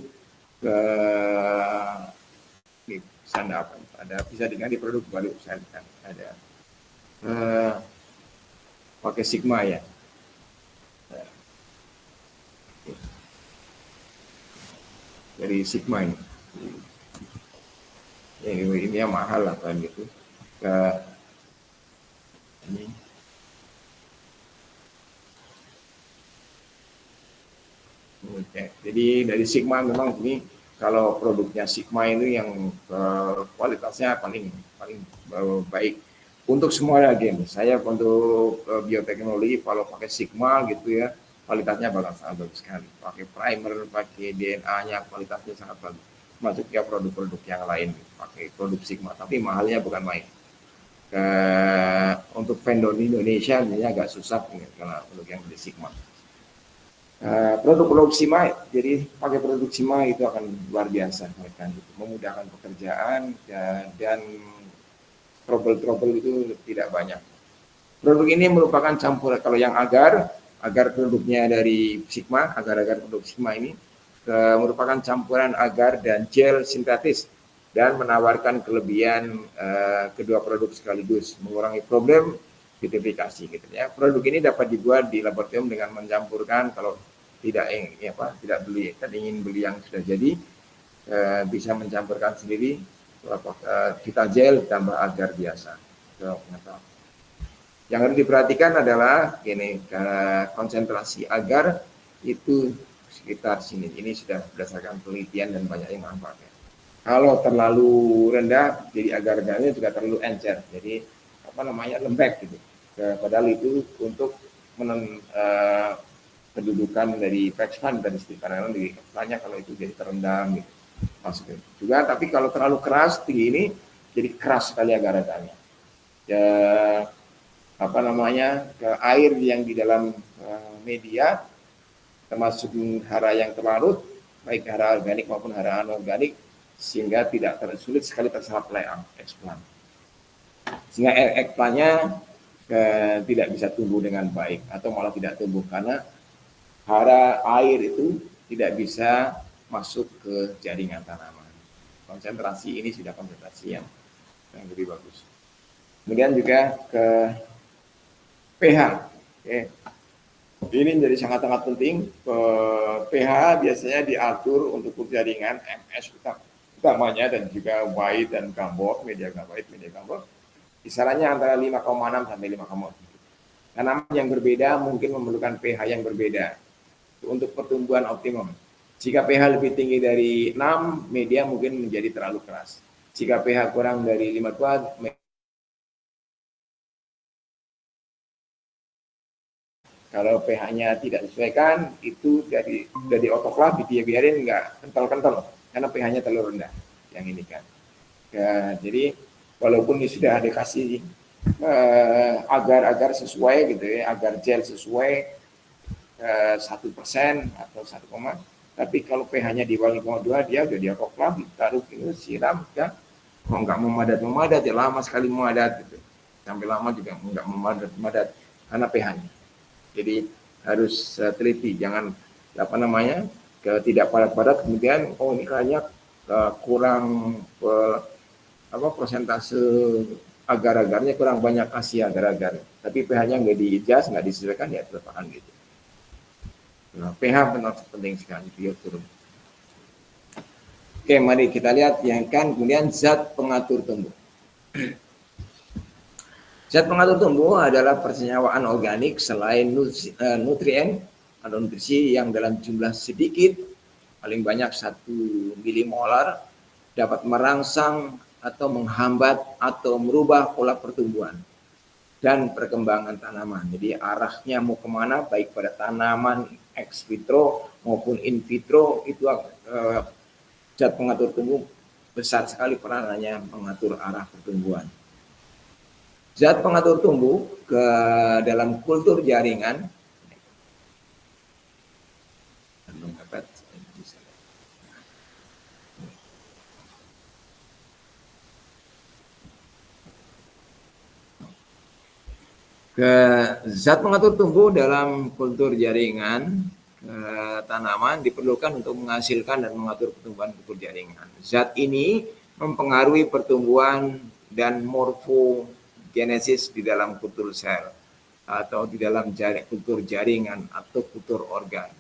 bisa diganti produk baru ada pakai Sigma ya. Dari Sigma ini. Ini yang mahal lah kan gitu. Ini Jadi dari Sigma memang ini kalau produknya Sigma ini yang kualitasnya paling baik untuk semua reagen. Saya untuk bioteknologi kalau pakai Sigma gitu ya, kualitasnya sangat bagus sekali. Pakai primer, pakai DNA-nya kualitasnya sangat bagus. Masuk ya produk-produk yang lain pakai produk Sigma, tapi mahalnya bukan main. Untuk vendor di Indonesia ini agak susah karena untuk yang beli Sigma. Produk Sigma, jadi pakai produk Sigma itu akan luar biasa, memudahkan pekerjaan dan trouble itu tidak banyak. Produk ini merupakan campuran, kalau yang agar produknya dari Sigma, agar produk Sigma ini merupakan campuran agar dan gel sintetis dan menawarkan kelebihan kedua produk sekaligus, mengurangi problem vitrifikasi gitu ya. Produk ini dapat dibuat di laboratorium dengan mencampurkan, kalau tidak beli, ingin beli yang sudah jadi, bisa mencampurkan sendiri Vita gel tambah agar biasa. Yang harus diperhatikan adalah ini, konsentrasi agar itu sekitar sini. Ini sudah berdasarkan penelitian dan banyak yang manfaatnya. Kalau terlalu rendah, jadi agar-agarnya juga terlalu encer, jadi lembek gitu. Padahal itu untuk kedudukan dari Pexpan dan karena ditanya kalau itu jadi terendam gitu. Maksudnya juga, tapi kalau terlalu keras tinggi ini jadi keras sekali agar-agarnya. Ya, ke air yang di dalam media, termasuk hara yang terlarut, baik hara organik maupun hara anorganik, sehingga tidak sulit sekali terserap oleh eksplan. Sehingga eksplannya tidak bisa tumbuh dengan baik atau malah tidak tumbuh karena hara air itu tidak bisa masuk ke jaringan tanaman. Konsentrasi ini sudah konsentrasi yang lebih bagus. Kemudian juga ke pH. Ini menjadi sangat-sangat penting. pH biasanya diatur untuk jaringan MS utamanya dan juga white dan gambok, media gambok. Kisarannya antara 5,6 sampai 5,7. Tanaman yang berbeda mungkin memerlukan pH yang berbeda untuk pertumbuhan optimum. Jika pH lebih tinggi dari 6, media mungkin menjadi terlalu keras. Jika pH kurang dari 5,2, kalau pH-nya tidak disesuaikan, itu dari otoklaf biarin nggak kental-kental, karena pH-nya terlalu rendah. Yang ini kan. Jadi walaupun ini sudah dikasih agar-agar sesuai gitu ya, agar gel sesuai 1% atau 1, tapi kalau pH-nya di bawah 5,2, dia udah di otoklaf, ditaruh ini siram, ya, nggak memadat ya, lama sekali memadat gitu. Sampai lama juga nggak memadat karena pH-nya. Jadi harus teliti, jangan tidak padat-padat, kemudian ini kayaknya kurang persentase agar-agarnya kurang banyak, kasih agar-agar, tapi pH-nya nggak di-adjust, nggak disesuaikan, ya terpakan gitu. Nah, pH benar penting sekali, biar turun. Oke, mari kita lihat yang kemudian zat pengatur tumbuh. Zat pengatur tumbuh adalah persenyawaan organik selain nutrien atau nutrisi yang dalam jumlah sedikit, paling banyak 1 milimolar, dapat merangsang atau menghambat atau merubah pola pertumbuhan dan perkembangan tanaman. Jadi arahnya mau kemana, baik pada tanaman ex vitro maupun in vitro, itu zat pengatur tumbuh besar sekali peranannya mengatur arah pertumbuhan. Zat pengatur tumbuh ke dalam kultur jaringan zat pengatur tumbuh dalam kultur jaringan tanaman diperlukan untuk menghasilkan dan mengatur pertumbuhan kultur jaringan. Zat ini mempengaruhi pertumbuhan dan morfogenesis di dalam kultur sel atau di dalam kultur jaringan atau kultur organ.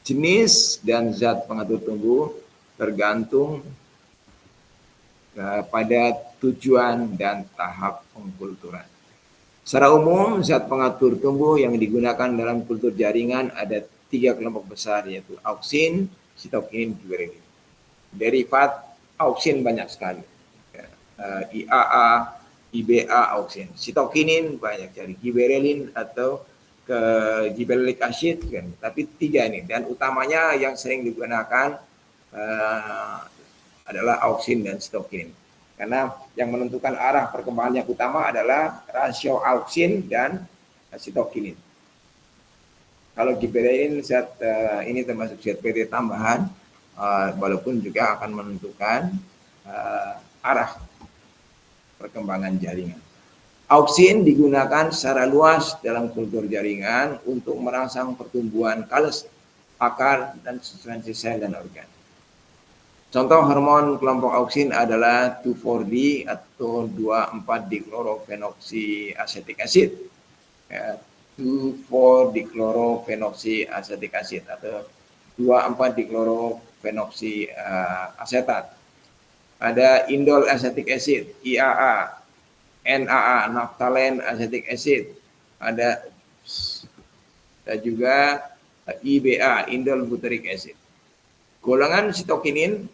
Jenis dan zat pengatur tumbuh tergantung pada tujuan dan tahap pengkulturan. Secara umum, zat pengatur tumbuh yang digunakan dalam kultur jaringan ada 3 kelompok besar, yaitu auksin, sitokinin, giberelin. Derivat auksin banyak sekali. IAA, IBA auksin. Sitokinin banyak dari giberelin atau ke gibberellic acid kan. Tapi 3 ini, dan utamanya yang sering digunakan adalah auksin dan sitokinin. Karena yang menentukan arah perkembangan yang utama adalah rasio auksin dan sitokinin. Kalau gibberellin zat ini termasuk zat PT tambahan, walaupun juga akan menentukan arah perkembangan jaringan. Auksin digunakan secara luas dalam kultur jaringan untuk merangsang pertumbuhan kales, akar, dan substansi sel dan organ. Contoh hormon kelompok auksin adalah 2,4-D atau 2,4-dichlorofenoxyacetic acid. 2,4-dichlorofenoxyacetic acid atau 2,4-dichlorofenoxyacetat. Ada indol acetic acid, IAA, NAA, naphthalene acetic acid. Ada juga IBA, indol butyric acid. Golongan sitokinin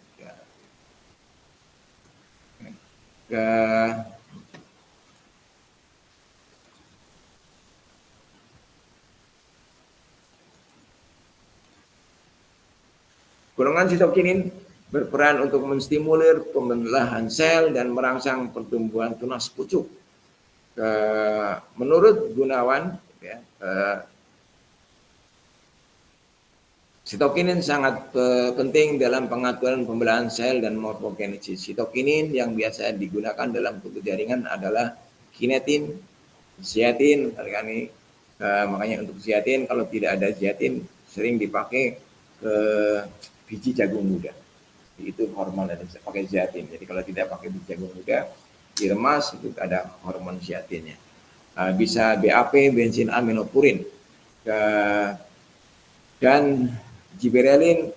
golongan sitokinin berperan untuk menstimulir pembelahan sel dan merangsang pertumbuhan tunas pucuk. Menurut Gunawan, sitokinin sangat penting dalam pengaturan pembelahan sel dan morfogenesis. Sitokinin yang biasa digunakan dalam kultur jaringan adalah kinetin, zeatin. Makanya untuk zeatin, kalau tidak ada zeatin sering dipakai ke biji jagung muda. Itu hormon yang pakai zeatin. Jadi kalau tidak pakai biji jagung muda, diremas itu ada hormon zeatinnya. Bisa BAP, bensin aminopurin, dan giberelin.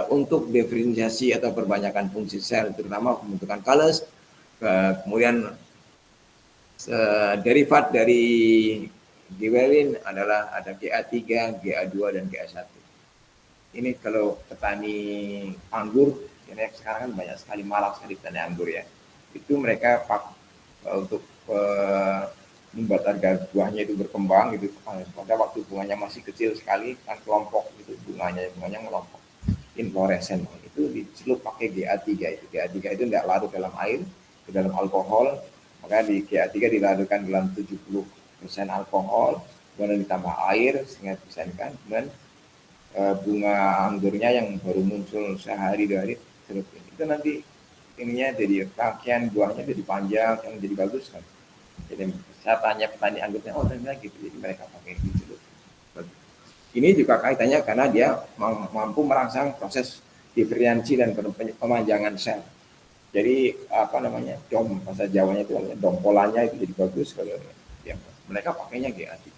Untuk diferensiasi atau perbanyakan fungsi sel, terutama pembentukan kales. Kemudian derivat dari giberelin adalah ada GA3, GA2, dan GA1. Ini kalau petani anggur, ini sekarang kan banyak sekali, malang sekali petani anggur ya. Itu mereka untuk membuat harga buahnya itu berkembang gitu. Pada waktu bunganya masih kecil sekali, kan kelompok itu bunganya melompok, inflorescen, itu dicelup pakai GA3 itu. GA3 itu tidak larut dalam air, ke dalam alkohol, maka di GA3 dilarutkan dalam 70% alkohol, kemudian ditambah air sehingga dipisahkan, kemudian bunga anggurnya yang baru muncul sehari 2 hari itu nanti ininya jadi rangkaian buahnya jadi panjang, yang jadi bagus kan. Jadi saya tanya petani anggurnya, oh ternyata gitu, jadi mereka pakai gitu. Ini juga kaitannya karena dia mampu merangsang proses diferensiasi dan pemanjangan sel. Jadi bahasa Jawanya itu dompolannya itu jadi bagus kalau ya, mereka pakainya GA3.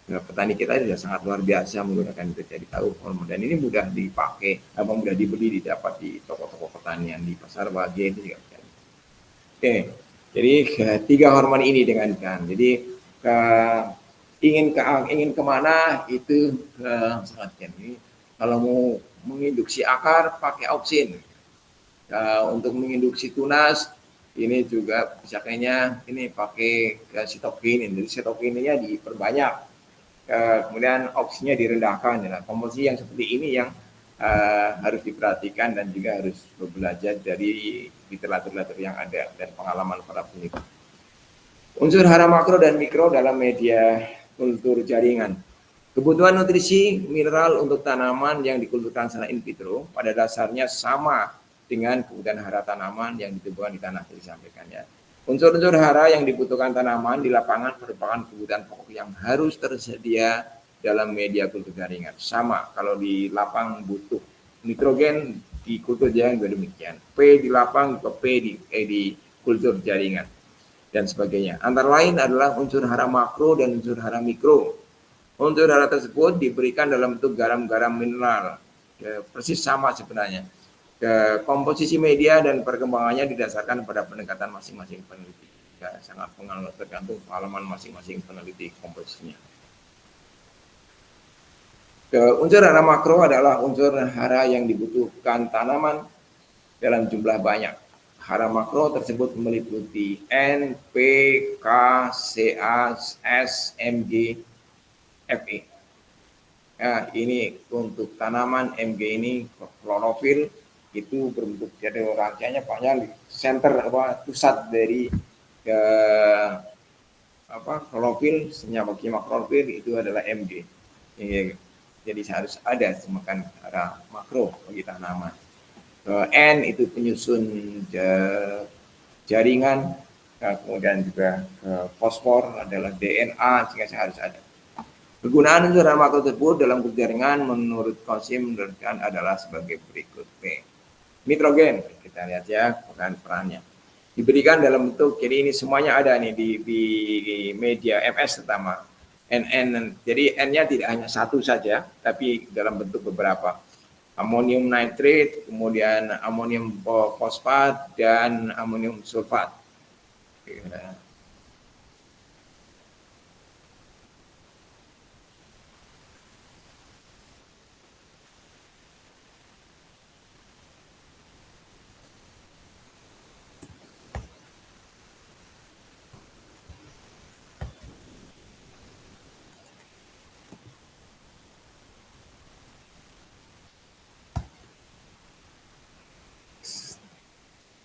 Nah, petani kita sudah sangat luar biasa menggunakan itu, jadi tahu hormon, dan ini mudah dipakai, mudah dibeli, didapat di toko-toko pertanian, di pasar wage itu juga bisa. Oke, jadi 3 hormon ini dengan kan. Jadi ingin kemana itu sangat ini. Kalau mau menginduksi akar pakai auksin. Untuk menginduksi tunas ini juga bisa kayaknya ini pakai sitokinin. Jadi sitokininnya diperbanyak. Kemudian oksinya direndahkan. Nah, komposisi yang seperti ini yang harus diperhatikan dan juga harus belajar dari literatur yang ada dan pengalaman para peneliti. Unsur hara makro dan mikro dalam media kultur jaringan. Kebutuhan nutrisi mineral untuk tanaman yang dikulturkan secara in vitro pada dasarnya sama dengan kebutuhan hara tanaman yang ditemukan di tanah, disampaikannya. Unsur-unsur hara yang dibutuhkan tanaman di lapangan merupakan kebutuhan pokok yang harus tersedia dalam media kultur jaringan. Sama, kalau di lapang butuh nitrogen, di kultur jaringan juga demikian. P di lapang, P di kultur jaringan, dan sebagainya. Antara lain adalah unsur hara makro dan unsur hara mikro. Unsur hara tersebut diberikan dalam bentuk garam-garam mineral. Persis sama sebenarnya. Komposisi media dan perkembangannya didasarkan pada pendekatan masing-masing peneliti. Ya, sangat tergantung pengalaman masing-masing peneliti komposisinya. Unsur hara makro adalah unsur hara yang dibutuhkan tanaman dalam jumlah banyak. Hara makro tersebut meliputi N, P, K, Ca, S, Mg, Fe. Nah, ini untuk tanaman Mg ini klorofil itu berbentuk jadi rangkaiannya panjang, center pusat dari klorofil, senyawa kimia klorofil itu adalah Mg. Jadi harus ada semakan hara makro bagi tanaman. N itu penyusun jaringan, kemudian juga fosfor adalah DNA, jika harus ada. Kegunaan unsur hara makro tersebut dalam jaringan menurut Kosim adalah sebagai berikut. P. Nitrogen, kita lihat ya perannya. Diberikan dalam bentuk, jadi ini semuanya ada nih di media MS terutama. Jadi N-nya tidak hanya satu saja, tapi dalam bentuk beberapa. Amonium nitrate, kemudian amonium fosfat, dan amonium sulfat.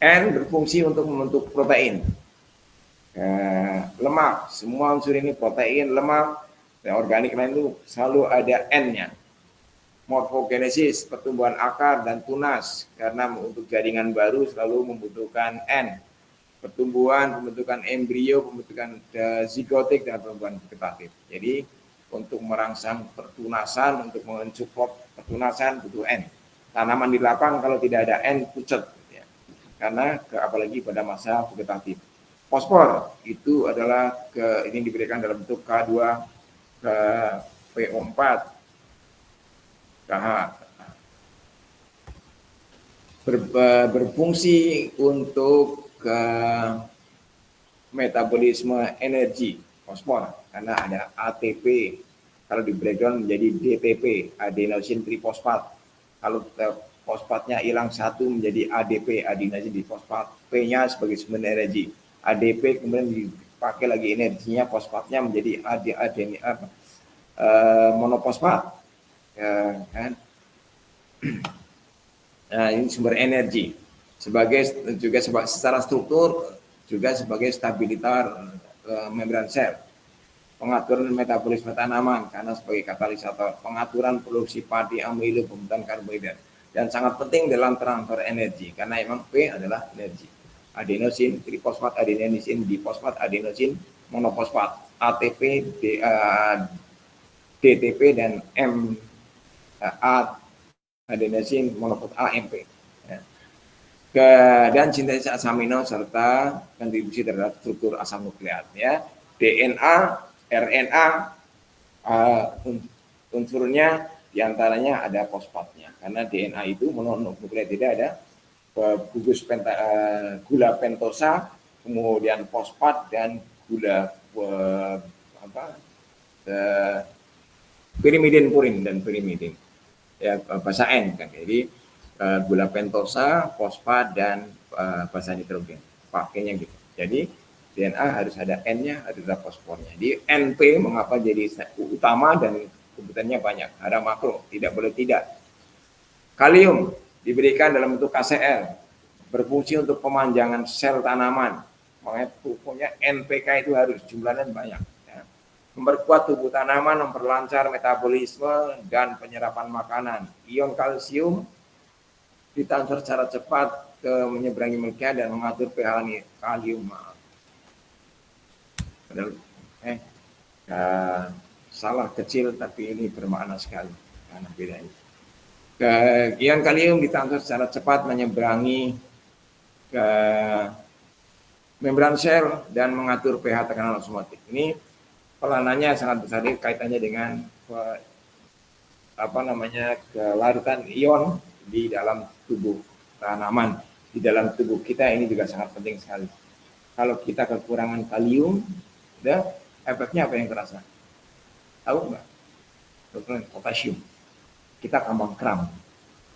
N berfungsi untuk membentuk protein. Lemak, semua unsur ini protein, lemak, dan organik lain itu selalu ada N-nya. Morfogenesis, pertumbuhan akar dan tunas, karena untuk jaringan baru selalu membutuhkan N. Pertumbuhan, pembentukan embrio, pembentukan zigotik, dan pertumbuhan vegetatif. Jadi untuk merangsang pertunasan, untuk mensupport pertunasan butuh N. Tanaman di lapang kalau tidak ada N pucat, ya. Karena apalagi pada masa vegetatif. Fosfor itu adalah ini diberikan dalam bentuk K2 ke PO4 KH. Berfungsi untuk metabolisme energi fosfor karena ada ATP, kalau di breakdown menjadi DTP, adenosine trifosfat. Kalau fosfatnya hilang satu menjadi ADP, adenosine trifosfat. P-nya sebagai sumber energi, ADP kemudian dipakai lagi energinya, fosfatnya menjadi monofosfat, kan? Nah, ini sumber energi sebagai juga secara struktur juga sebagai stabilitar membran sel, pengaturan metabolisme tanaman karena sebagai katalisator, pengaturan produksi padi amilo, pembentukan karbohidrat, dan sangat penting dalam transfer energi karena memang P adalah energi. Adenosin trifosfat, adenosin difosfat, adenosin monofosfat, ATP, DTP, dan adenosin monofosfat AMP. Ya. Dan sintesis asam amino serta kontribusi terhadap struktur asam nukleat. Ya. DNA, RNA, unsurnya diantaranya ada fosfatnya. Karena DNA itu mononukleat, tidak ada gugus gula pentosa, kemudian fosfat dan gula pirimidin purin dan pirimidin. Ya, bahasa N kan. Jadi gula pentosa, fosfat, dan basa nitrogen. Pakainya gitu. Jadi DNA harus ada N-nya, ada fosfornya. Di NP mengapa jadi utama dan kebutuhannya banyak. Ada makro, tidak boleh tidak. Kalium diberikan dalam bentuk KCl, berfungsi untuk pemanjangan sel tanaman. Makanya pokoknya NPK itu harus jumlahnya banyak. Ya. Memperkuat tubuh tanaman, memperlancar metabolisme dan penyerapan makanan. Ion kalsium ditransfer secara cepat ke menyeberangi molekul dan mengatur pH kalium. Salah kecil tapi ini bermakna sekali karena bedanya. Ion kalium ditransfer secara cepat menyeberangi ke membran sel dan mengatur pH tekanan osmotik. Ini peranannya sangat besar, kaitannya dengan kelarutan ion di dalam tubuh tanaman. Di dalam tubuh kita ini juga sangat penting sekali. Kalau kita kekurangan kalium, efeknya apa yang terasa? Tahu nggak? Potasium. kita tambah kram.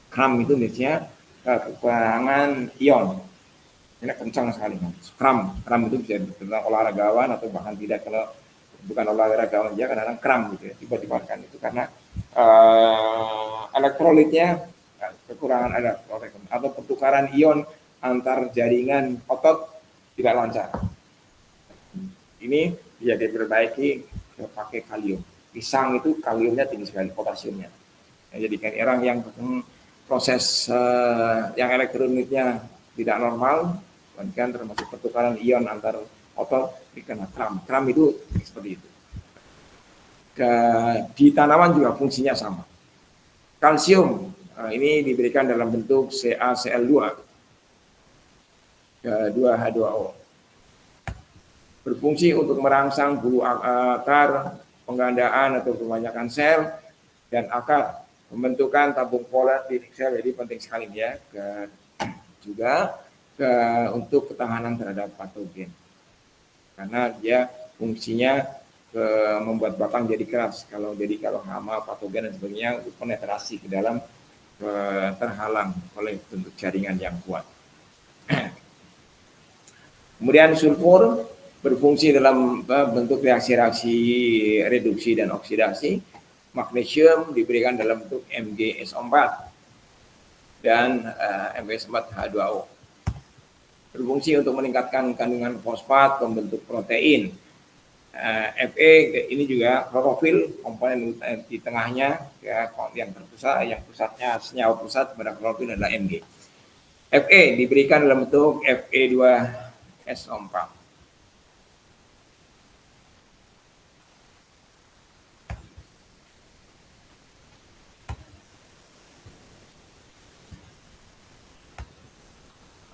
Kram itu biasanya kekurangan ion. Ini kencang sekali. Kram itu bisa tentang olahragawan atau bahkan tidak, kalau bukan olahragawan dia kadang-kadang kram gitu ya, tiba-tiba kan itu karena elektrolitnya kekurangan elektrolit atau pertukaran ion antar jaringan otot tidak lancar. Ini bisa diperbaiki pakai kalium. Pisang itu kaliumnya tinggi sekali, potasiumnya. Ya, jadi kan orang yang proses yang elektronitnya tidak normal, kan termasuk pertukaran ion antar otot, dikena kram. Kram itu seperti itu. Di tanaman juga fungsinya sama. Kalsium ini diberikan dalam bentuk CaCl2, 2H2O. Berfungsi untuk merangsang bulu akar, penggandaan atau kebanyakan sel dan akar, pembentukan tabung polar titik sel. Jadi penting sekali ya, juga untuk ketahanan terhadap patogen, karena dia fungsinya membuat batang jadi keras. Kalau hama, patogen dan sebagainya untuk penetrasi ke dalam, terhalang oleh bentuk jaringan yang kuat. Kemudian sulfur berfungsi dalam bentuk reaksi-reaksi reduksi dan oksidasi. Magnesium diberikan dalam bentuk MgSO4 dan MgS4H2O. Berfungsi untuk meningkatkan kandungan fosfat, pembentuk protein. Fe ini juga klorofil, komponen di tengahnya ya, yang pusatnya senyawa pusat pada klorofil adalah Mg. Fe diberikan dalam bentuk Fe2SO4.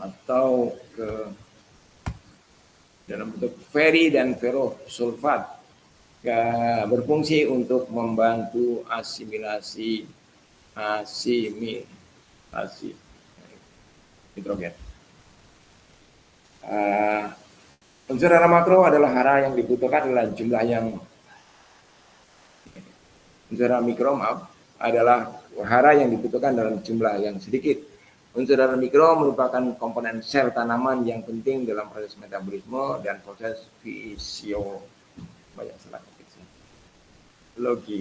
Atau dalam bentuk feri dan ferrosulfat, berfungsi untuk membantu asimilasi nitrogen. Unsur hara makro adalah hara yang dibutuhkan adalah jumlah yang unsur hara mikro adalah hara yang dibutuhkan dalam jumlah yang sedikit. Unsur hara mikro merupakan komponen sel tanaman yang penting dalam proses metabolisme dan proses fisiologi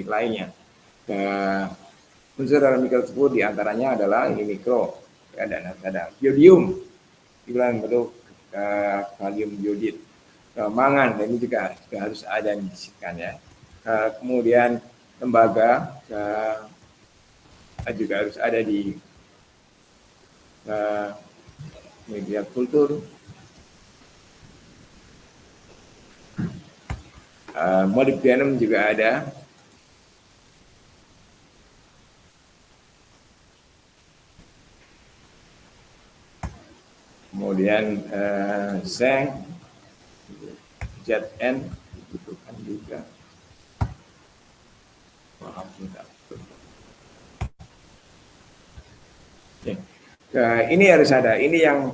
lainnya. Unsur hara mikro tersebut diantaranya adalah ini mikro, dan ada iodium di dalam bentuk kalium iodid, mangan, dan ini juga harus ada disisipkan ya. Kemudian tembaga juga harus ada di media kultur. Molybdenum juga ada. Kemudian zinc, Zn dibutuhkan juga. Maaf, tidak. Ini harus ada. Ini yang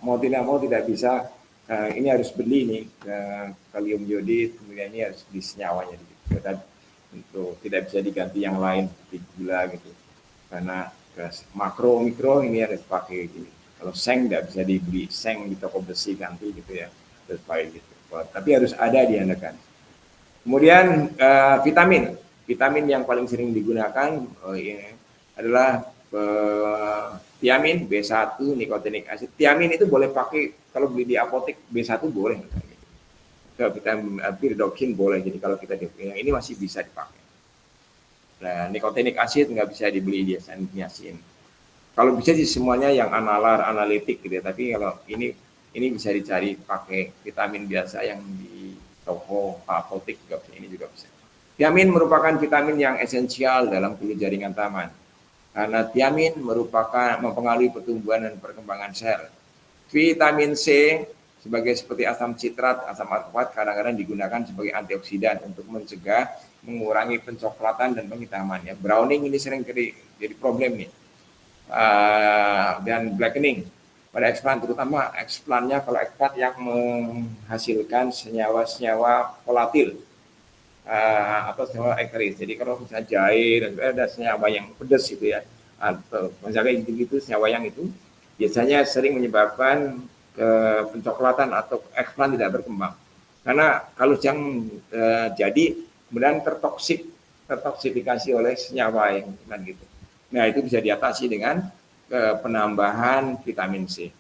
mau tidak mau tidak bisa. Ini harus beli nih kalium iodid. Kemudian ini harus di senyawanya gitu. Dan untuk tidak bisa diganti yang lain seperti gula gitu. Karena makro mikro ini harus pakai gini. Kalau seng tidak bisa dibeli, seng di toko besi ganti gitu ya, terus pakai gitu. Tapi harus ada diadakan. Kemudian vitamin yang paling sering digunakan adalah tiamin, B1, nikotinik asid. Tiamin itu boleh pakai kalau beli di apotek, B1 boleh. Kalau vitamin pyridoxine boleh. Jadi kalau kita yang ini masih bisa dipakai. Nah, nikotinik asid nggak bisa dibeli di niacin. Kalau bisa sih semuanya yang analar, analitik gitu ya. Tapi kalau ini bisa dicari pakai vitamin biasa yang di toko apotek juga bisa. Ini juga bisa. Tiamin merupakan vitamin yang esensial dalam kulit jaringan taman. Karena tiamin mempengaruhi pertumbuhan dan perkembangan sel. Vitamin C seperti asam citrat, asam askorbat kadang-kadang digunakan sebagai antioksidan untuk mencegah, mengurangi pencoklatan dan penghitaman. Ya, browning ini sering jadi problem nih. Dan blackening pada eksplan, terutama eksplannya kalau eksplan yang menghasilkan senyawa-senyawa volatil atau senyawa ekstris. Jadi kalau misalnya jahe dan ada senyawa yang pedas gitu ya, atau misalnya gitu senyawa yang itu biasanya sering menyebabkan pencoklatan atau eksplan tidak berkembang. Karena kalau yang jadi kemudian tertoksifikasi oleh senyawa yang kan gitu. Nah itu bisa diatasi dengan penambahan vitamin C.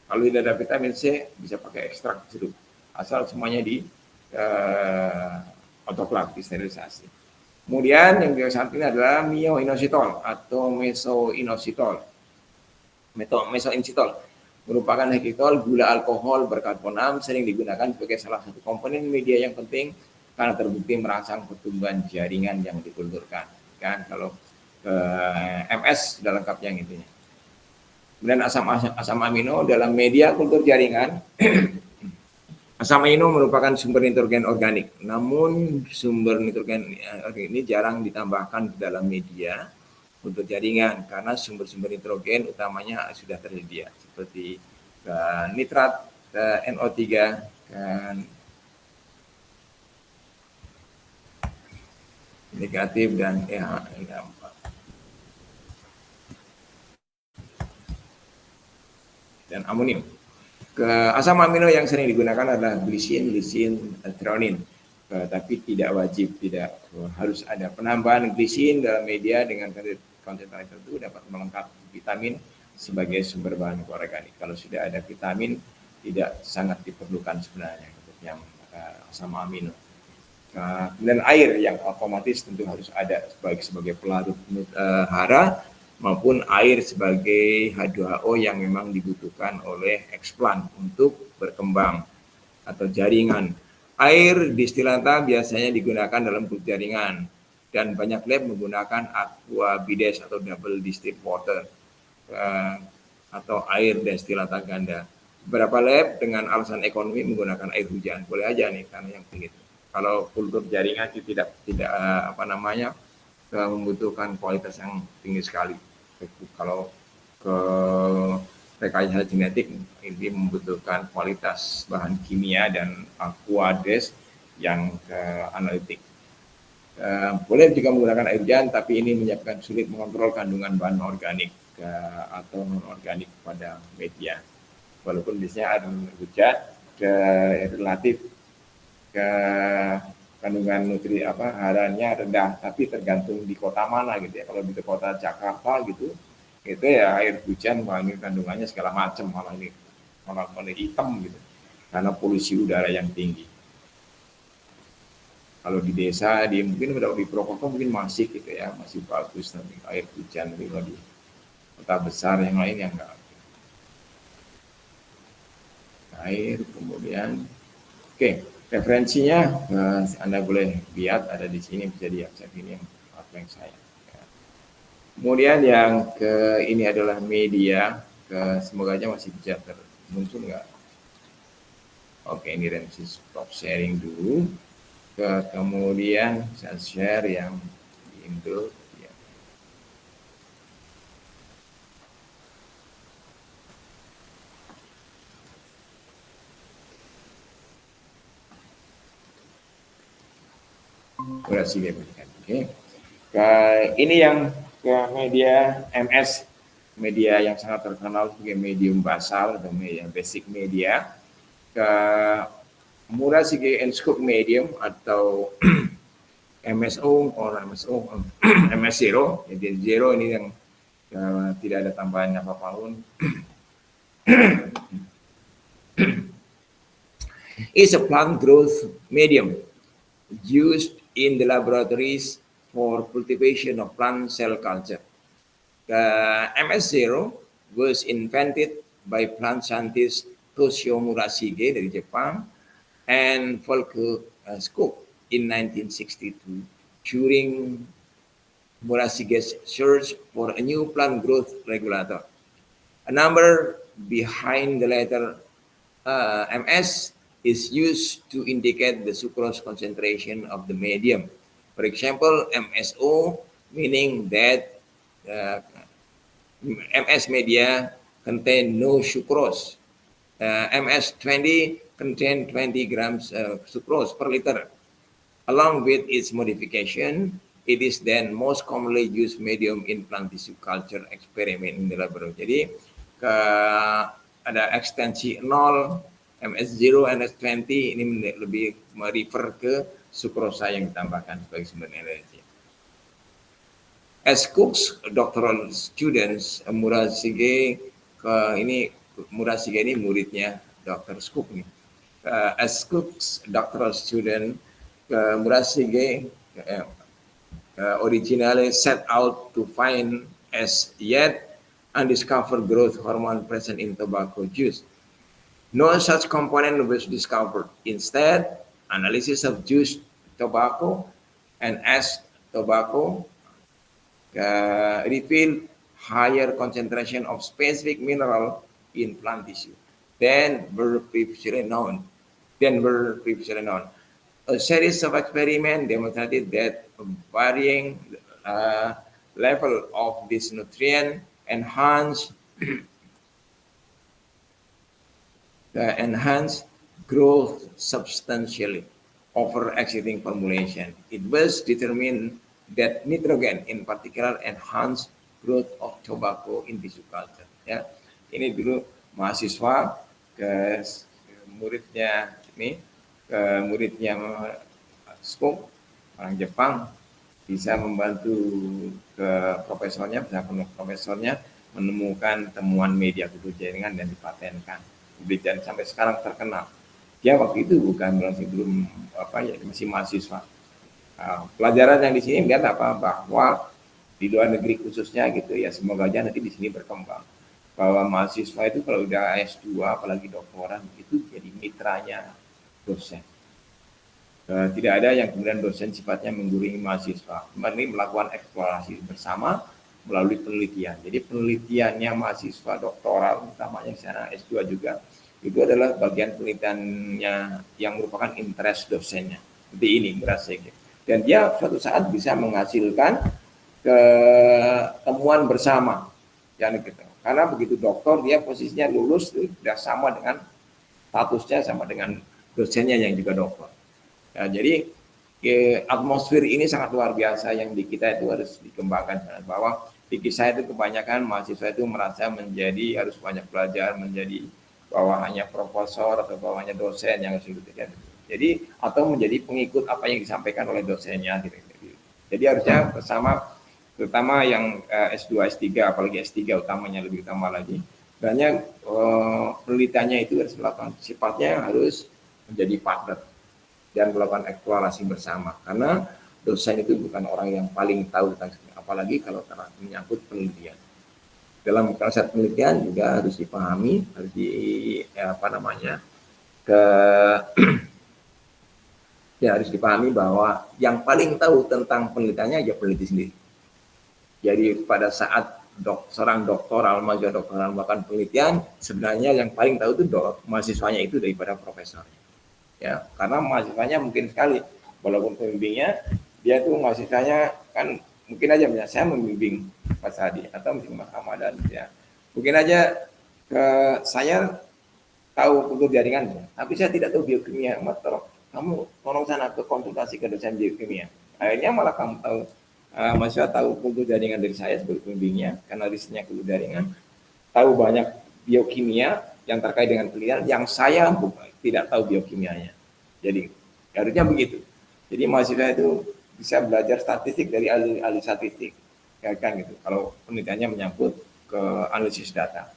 Kalau tidak ada vitamin C bisa pakai ekstrak jeruk, asal semuanya di autoclave, disterilisasi. Kemudian yang satu ini adalah myoinositol atau mesoinositol. Mesoinositol merupakan hakikatol gula alkohol berkarbon 6 sering digunakan sebagai salah satu komponen media yang penting karena terbukti merangsang pertumbuhan jaringan yang dikulturkan. Kan kalau MS sudah lengkap yang intinya. Kemudian asam amino dalam media kultur jaringan. Asam amino merupakan sumber nitrogen organik, namun sumber nitrogen ini jarang ditambahkan ke dalam media untuk jaringan karena sumber-sumber nitrogen utamanya sudah tersedia seperti nitrat, NO3, kan negatif dan dan amonium. Asam amino yang sering digunakan adalah glisin, lisin, threonine. Tapi tidak wajib, tidak harus ada penambahan glisin dalam media dengan konsentrasi tertentu dapat melengkapi vitamin sebagai sumber bahan organik. Kalau sudah ada vitamin, tidak sangat diperlukan sebenarnya untuk yang asam amino. Kemudian air yang otomatis tentu harus ada sebagai pelarut hara maupun air sebagai H2O yang memang dibutuhkan oleh eksplan untuk berkembang atau jaringan. Air distilata biasanya digunakan dalam jaringan dan banyak lab menggunakan aqua bides atau double distilled water atau air destilata ganda. Beberapa lab dengan alasan ekonomi menggunakan air hujan. Boleh aja nih karena yang begitu. Kalau kultur jaringan itu tidak membutuhkan kualitas yang tinggi sekali. Kalau ke rekayasa genetik ini membutuhkan kualitas bahan kimia dan aquades yang analitik. Boleh juga menggunakan air hujan, tapi ini menyebabkan sulit mengontrol kandungan bahan organik atau non organik pada media. Walaupun biasanya air hujan relatif ke kandungan haranya rendah, tapi tergantung di kota mana gitu ya. Kalau di kota Jakarta gitu, itu ya air hujan ini kandungannya segala macam, malah hitam gitu, karena polusi udara yang tinggi. Kalau di desa, mungkin udah di Purwokerto mungkin masih gitu ya, masih bagus tapi air hujan, tapi kalau di kota besar yang lain yang enggak. Air kemudian, oke. Referensinya Anda boleh lihat ada di sini, bisa diakses ini apa yang saya. Kemudian yang ini adalah media, semoga aja masih bisa muncul nggak? Oke, ini referensi stop sharing dulu. Kemudian saya share yang di Indo. Durasi bebaskan. Oke. Ini yang media MS, media yang sangat terkenal sebagai medium basal atau media basic media. Murasige Enscope medium atau MSO MS0, jadi 0 ini yang tidak ada tambahan apapun. Is a plant growth medium used in the laboratories for cultivation of plant cell culture. MS0 was invented by plant scientist Toshio Murashige dari Jepang and Volker Scoop in 1962 during Murashige's search for a new plant growth regulator. A number behind the letter MS is used to indicate the sucrose concentration of the medium. For example, MSO, meaning that MS media contain no sucrose. MS20 contain 20 grams sucrose per liter. Along with its modification, it is then most commonly used medium in plant tissue culture experiment in the laboratory. Jadi ada ekstensi 0, MS0, NS20 ini lebih merefer ke sukrosa yang ditambahkan sebagai sumber energi. As Cook's doctoral students, Murashige ini muridnya Dr. Cook nih. As Cook's doctoral student, Murashige originally set out to find as yet undiscovered growth hormone present in tobacco juice. No such component was discovered. Instead, analysis of juice tobacco and ash tobacco revealed higher concentration of specific mineral in plant tissue than were previously known. A series of experiments demonstrated that a varying level of this nutrient enhanced growth substantially over existing formulation. It was determined that nitrogen in particular enhanced growth of tobacco in tissue culture. Ya, ini dulu mahasiswa ke muridnya Scoop, orang Jepang, bisa membantu ke profesornya menemukan temuan media kutu jaringan dan dipatenkan. Dan sampai sekarang terkenal. Dia waktu itu masih mahasiswa. Pelajaran yang di sini lihat bahwa di luar negeri khususnya gitu ya, semoga aja nanti di sini berkembang. Bahwa mahasiswa itu kalau udah S2 apalagi doktoran itu jadi mitranya dosen. Tidak ada yang kemudian dosen sifatnya menggurui mahasiswa. Ini melakukan eksplorasi bersama melalui penelitian. Jadi penelitiannya mahasiswa doktoral, utamanya di sana S2 juga, itu adalah bagian penelitiannya yang merupakan interest dosennya. Seperti ini berasal. Dan dia suatu saat bisa menghasilkan temuan bersama. Karena begitu doktor, dia posisinya lulus sudah sama dengan statusnya sama dengan dosennya yang juga doktor. Ya, jadi atmosfer ini sangat luar biasa yang di kita itu harus dikembangkan, bahwa di kisah itu kebanyakan mahasiswa itu merasa harus banyak belajar, menjadi bawahannya profesor atau bawahannya dosen yang harus diberikan. Jadi atau menjadi pengikut apa yang disampaikan oleh dosennya. Jadi harusnya bersama, terutama yang S2, S3, apalagi S3 lebih utama lagi. Banyak penelitiannya itu harus melakukan, sifatnya harus menjadi partner dan melakukan eksplorasi bersama, karena dosen itu bukan orang yang paling tahu tentang, apalagi kalau menyangkut penelitian. Dalam proses penelitian juga harus dipahami, harus harus dipahami bahwa yang paling tahu tentang penelitiannya ya peneliti sendiri. Jadi pada saat seorang mahasiswa doktoral melakukan penelitian, sebenarnya yang paling tahu itu mahasiswanya itu daripada profesornya. Ya, karena mahasiswanya mungkin sekali, walaupun pembimbingnya, dia tuh mahasiswanya kan mungkin aja saya membimbing Mas Hadi atau Mas Ramadan, ya. Mungkin aja saya tahu kultur jaringan, tapi saya tidak tahu biokimia. Mas, kamu tolong sana ke konsultasi ke dosen biokimia. Akhirnya malah kamu tahu, mahasiswa tahu kultur jaringan dari saya sebagai pembimbingnya, karena risetnya kultur jaringan, tahu banyak biokimia yang terkait dengan penelitian yang saya tidak tahu biokimianya. Jadi harusnya begitu. Jadi mahasiswa itu bisa belajar statistik dari ahli statistik, ya kan gitu. Kalau penelitiannya menyangkut ke analisis data.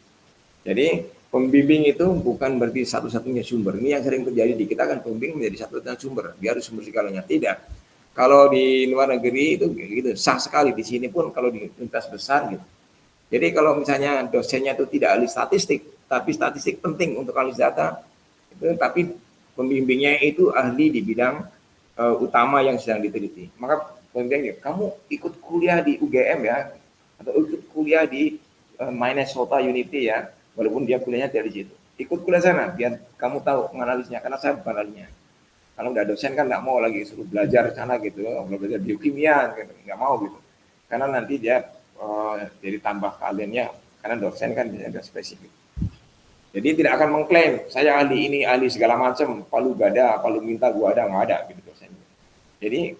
Jadi pembimbing itu bukan berarti satu-satunya sumber. Ini yang sering terjadi di kita kan, pembimbing menjadi satu-satunya sumber. Dia harus sumber segalanya. Tidak. Kalau di luar negeri itu gitu, sah sekali. Di sini pun kalau di universitas besar gitu. Jadi kalau misalnya dosennya itu tidak ahli statistik, tapi statistik penting untuk analisis data, itu, tapi pembimbingnya itu ahli di bidang utama yang sedang diteliti. Maka pembimbingnya, kamu ikut kuliah di UGM ya, atau ikut kuliah di Minnesota Unity ya, walaupun dia kuliahnya dari situ. Ikut kuliah sana, biar kamu tahu menganalisnya, karena saya bukan ahlinya. Kalau udah dosen kan nggak mau lagi suruh belajar sana gitu, belajar biokimia, gitu. Nggak mau gitu. Karena nanti dia jadi tambah keahliannya, karena dosen kan bisa spesifik. Jadi tidak akan mengklaim saya ahli ini, ahli segala macam, palu gada, palu minta gua ada, nggak ada gitu dosen. Jadi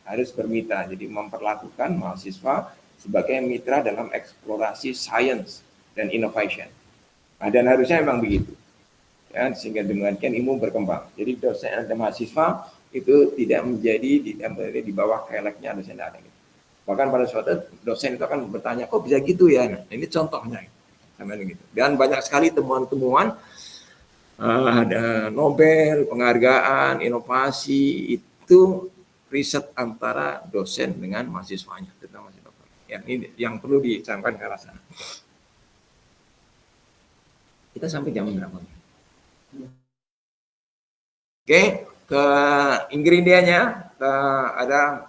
harus bermitra, jadi memperlakukan mahasiswa sebagai mitra dalam eksplorasi sains dan innovation. Nah, dan harusnya memang begitu, ya, sehingga demikian ilmu berkembang. Jadi dosen dan mahasiswa itu tidak menjadi di bawah keleknya dosen ada. Gitu. Bahkan pada suatu dosen itu akan bertanya, kok bisa gitu ya? Nah, ini contohnya, gitu. Dan banyak sekali temuan-temuan ada Nobel, penghargaan, inovasi itu riset antara dosen dengan mahasiswanya, terutama mahasiswa. Ya, ini yang perlu dicamkan ke arah sana. Kita sampai jam berapa? Oke, ke ingredientnya ada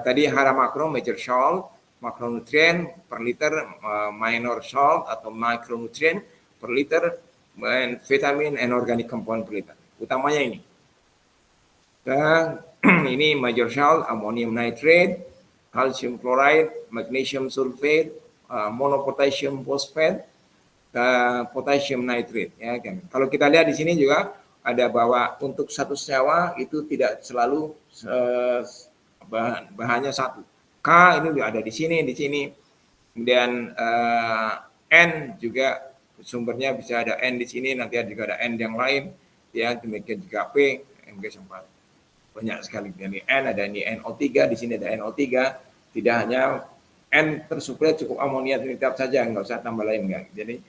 tadi hara makro, major salt, makronutrien per liter, minor salt atau micronutrien per liter, dan vitamin and organic compound per liter. Utamanya ini. Dan ini major salt, ammonium nitrate, calcium chloride, magnesium sulfate, monopotassium phosphate, potassium nitrate. Ya kan. Kalau kita lihat di sini juga ada bahwa untuk satu senyawa itu tidak selalu bahannya satu. K ini ada di sini. Kemudian N juga sumbernya bisa ada N di sini, nanti juga ada N yang lain. Ya, demikian juga P, Mg sempat. Banyak sekali. Jadi N ada ini NO3, di sini ada NO3. Tidak hanya N tersuplai cukup amonia nitrat saja, nggak usah tambah lain enggak. Jadi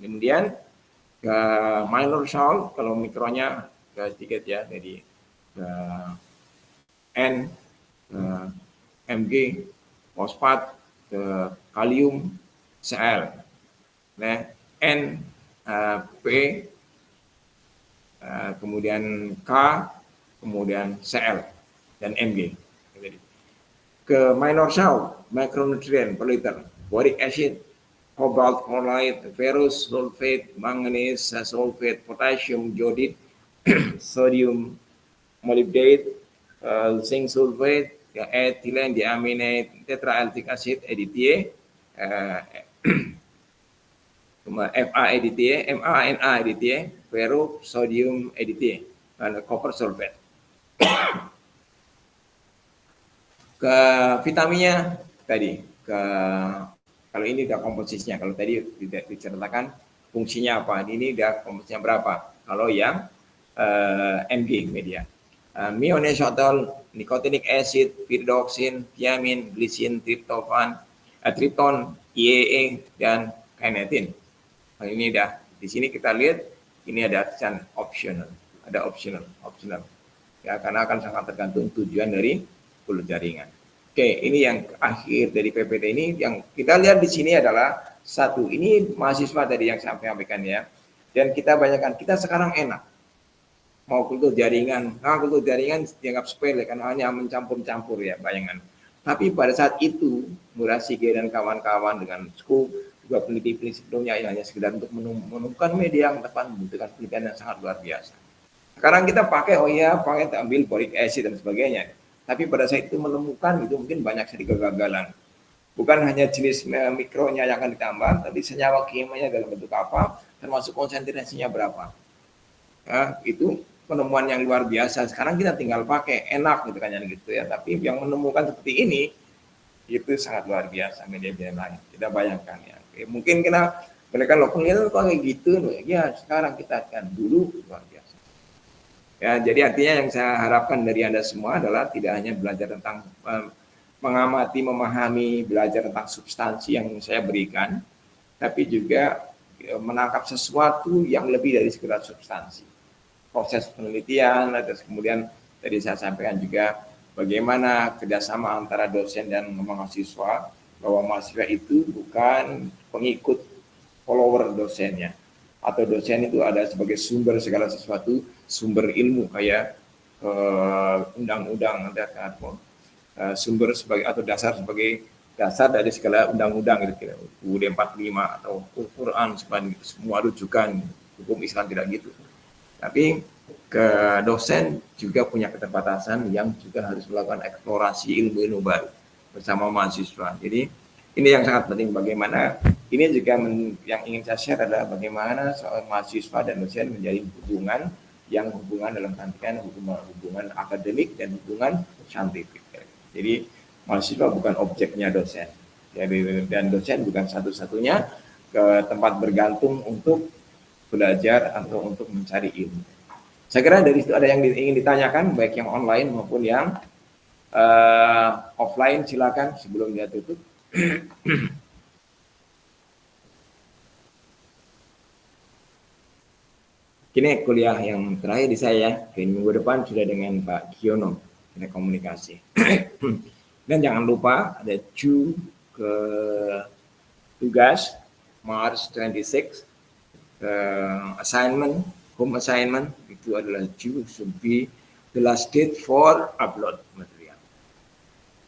kemudian ke minor salt, kalau mikronya sedikit ya, jadi N, Mg, fosfat, kalium, Cl, nah, N, P, kemudian K, kemudian Cl, dan Mg. Ke minor salt, macronutrient per liter, boric acid, cobalt, chloride, ferrous sulfate, manganese sulfate, potassium jodide, sodium molybdate, zinc sulfate, ethylene diaminate, tetraaltic acid EDTA, FA EDTA, MANA EDTA, ferro sodium EDTA, dan copper sulfate. Ke vitaminnya tadi, kalau ini udah komposisinya, kalau tadi tidak diceritakan fungsinya apa, ini udah komposisinya berapa. Kalau yang Mg media, myoinositol, nicotinic acid, pyridoxine, thiamin, glisin, triptofan, tripton, IEE, dan kinetin. Nah, ini dah di sini kita lihat ini ada tulisan optional, ada optional. Ya, karena akan sangat tergantung tujuan dari full jaringan. Oke, ini yang akhir dari PPT ini. Yang kita lihat di sini adalah satu, ini mahasiswa tadi yang saya sampaikan ya. Dan kita banyakkan, kita sekarang enak. Mau kultur jaringan, kultur jaringan dianggap sepele karena hanya mencampur-campur ya bayangan. Tapi pada saat itu, Murah Sige dan kawan-kawan dengan SKU, juga peneliti-peneliti sebelumnya yang hanya sekedar untuk menemukan media yang tepat, membutuhkan penelitian yang sangat luar biasa. Sekarang kita pakai, pakai ambil boric acid dan sebagainya. Tapi pada saat itu menemukan itu mungkin banyak sekali kegagalan. Bukan hanya jenis mikronya yang akan ditambah, tapi senyawa kimianya dalam bentuk apa, termasuk konsentrasinya berapa. Nah, itu penemuan yang luar biasa. Sekarang kita tinggal pakai, enak gitu kan gitu ya. Tapi yang menemukan seperti ini itu sangat luar biasa media-media lain. Kita bayangkan ya. Mungkin kita mereka lokal itu kok kayak gitu, ya sekarang kita akan dulu luar biasa. Ya, jadi artinya yang saya harapkan dari Anda semua adalah tidak hanya belajar tentang mengamati, memahami, belajar tentang substansi yang saya berikan, tapi juga menangkap sesuatu yang lebih dari sekedar substansi. Proses penelitian, terus kemudian tadi saya sampaikan juga bagaimana kerjasama antara dosen dan mahasiswa, bahwa mahasiswa itu bukan pengikut follower dosennya, atau dosen itu ada sebagai sumber segala sesuatu, sumber ilmu kayak undang-undang, sumber sebagai atau dasar sebagai dasar dari segala undang-undang gitu, UUD 45 atau Quran, semua rujukan hukum Islam tidak gitu. Tapi ke dosen juga punya keterbatasan yang juga harus melakukan eksplorasi ilmu-ilmu baru bersama mahasiswa. Jadi ini yang sangat penting, bagaimana ini juga yang ingin saya share adalah bagaimana soal mahasiswa dan dosen menjadi hubungan yang hubungan dalam artian hubungan akademik dan hubungan saintifik. Jadi mahasiswa bukan objeknya dosen. Dan dosen bukan satu-satunya ke tempat bergantung untuk belajar atau untuk mencari ilmu. Saya kira dari situ ada yang ingin ditanyakan, baik yang online maupun yang offline. Silakan sebelum dia tutup. Ini kuliah yang terakhir di saya. Minggu depan sudah dengan Pak Giono, kita komunikasi. Dan jangan lupa ada ke tugas March 26 assignment, home assignment itu adalah due should be the last date for upload material.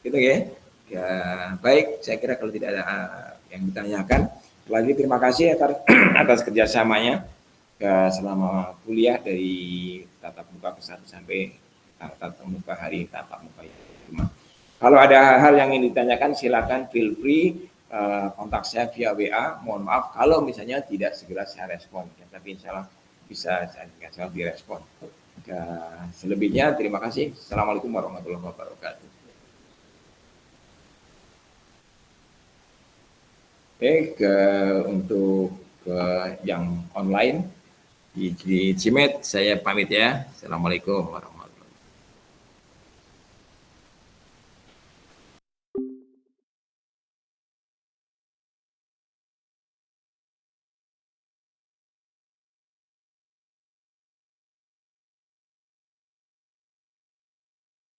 Gitu ya. Ya, baik, saya kira kalau tidak ada yang ditanyakan, lagi terima kasih atas kerjasamanya selama kuliah dari tatap muka ke 1 sampai tatap muka hari tatap muka yang kelima. Kalau ada hal yang ingin ditanyakan, silakan feel free kontak saya via WA. Mohon maaf kalau misalnya tidak segera saya respon, ya, tapi insya Allah bisa saya direspon. Selebihnya terima kasih. Assalamualaikum warahmatullahi wabarakatuh. Untuk yang online di Cimet saya pamit ya. Assalamualaikum warahmatullahi wabarakatuh.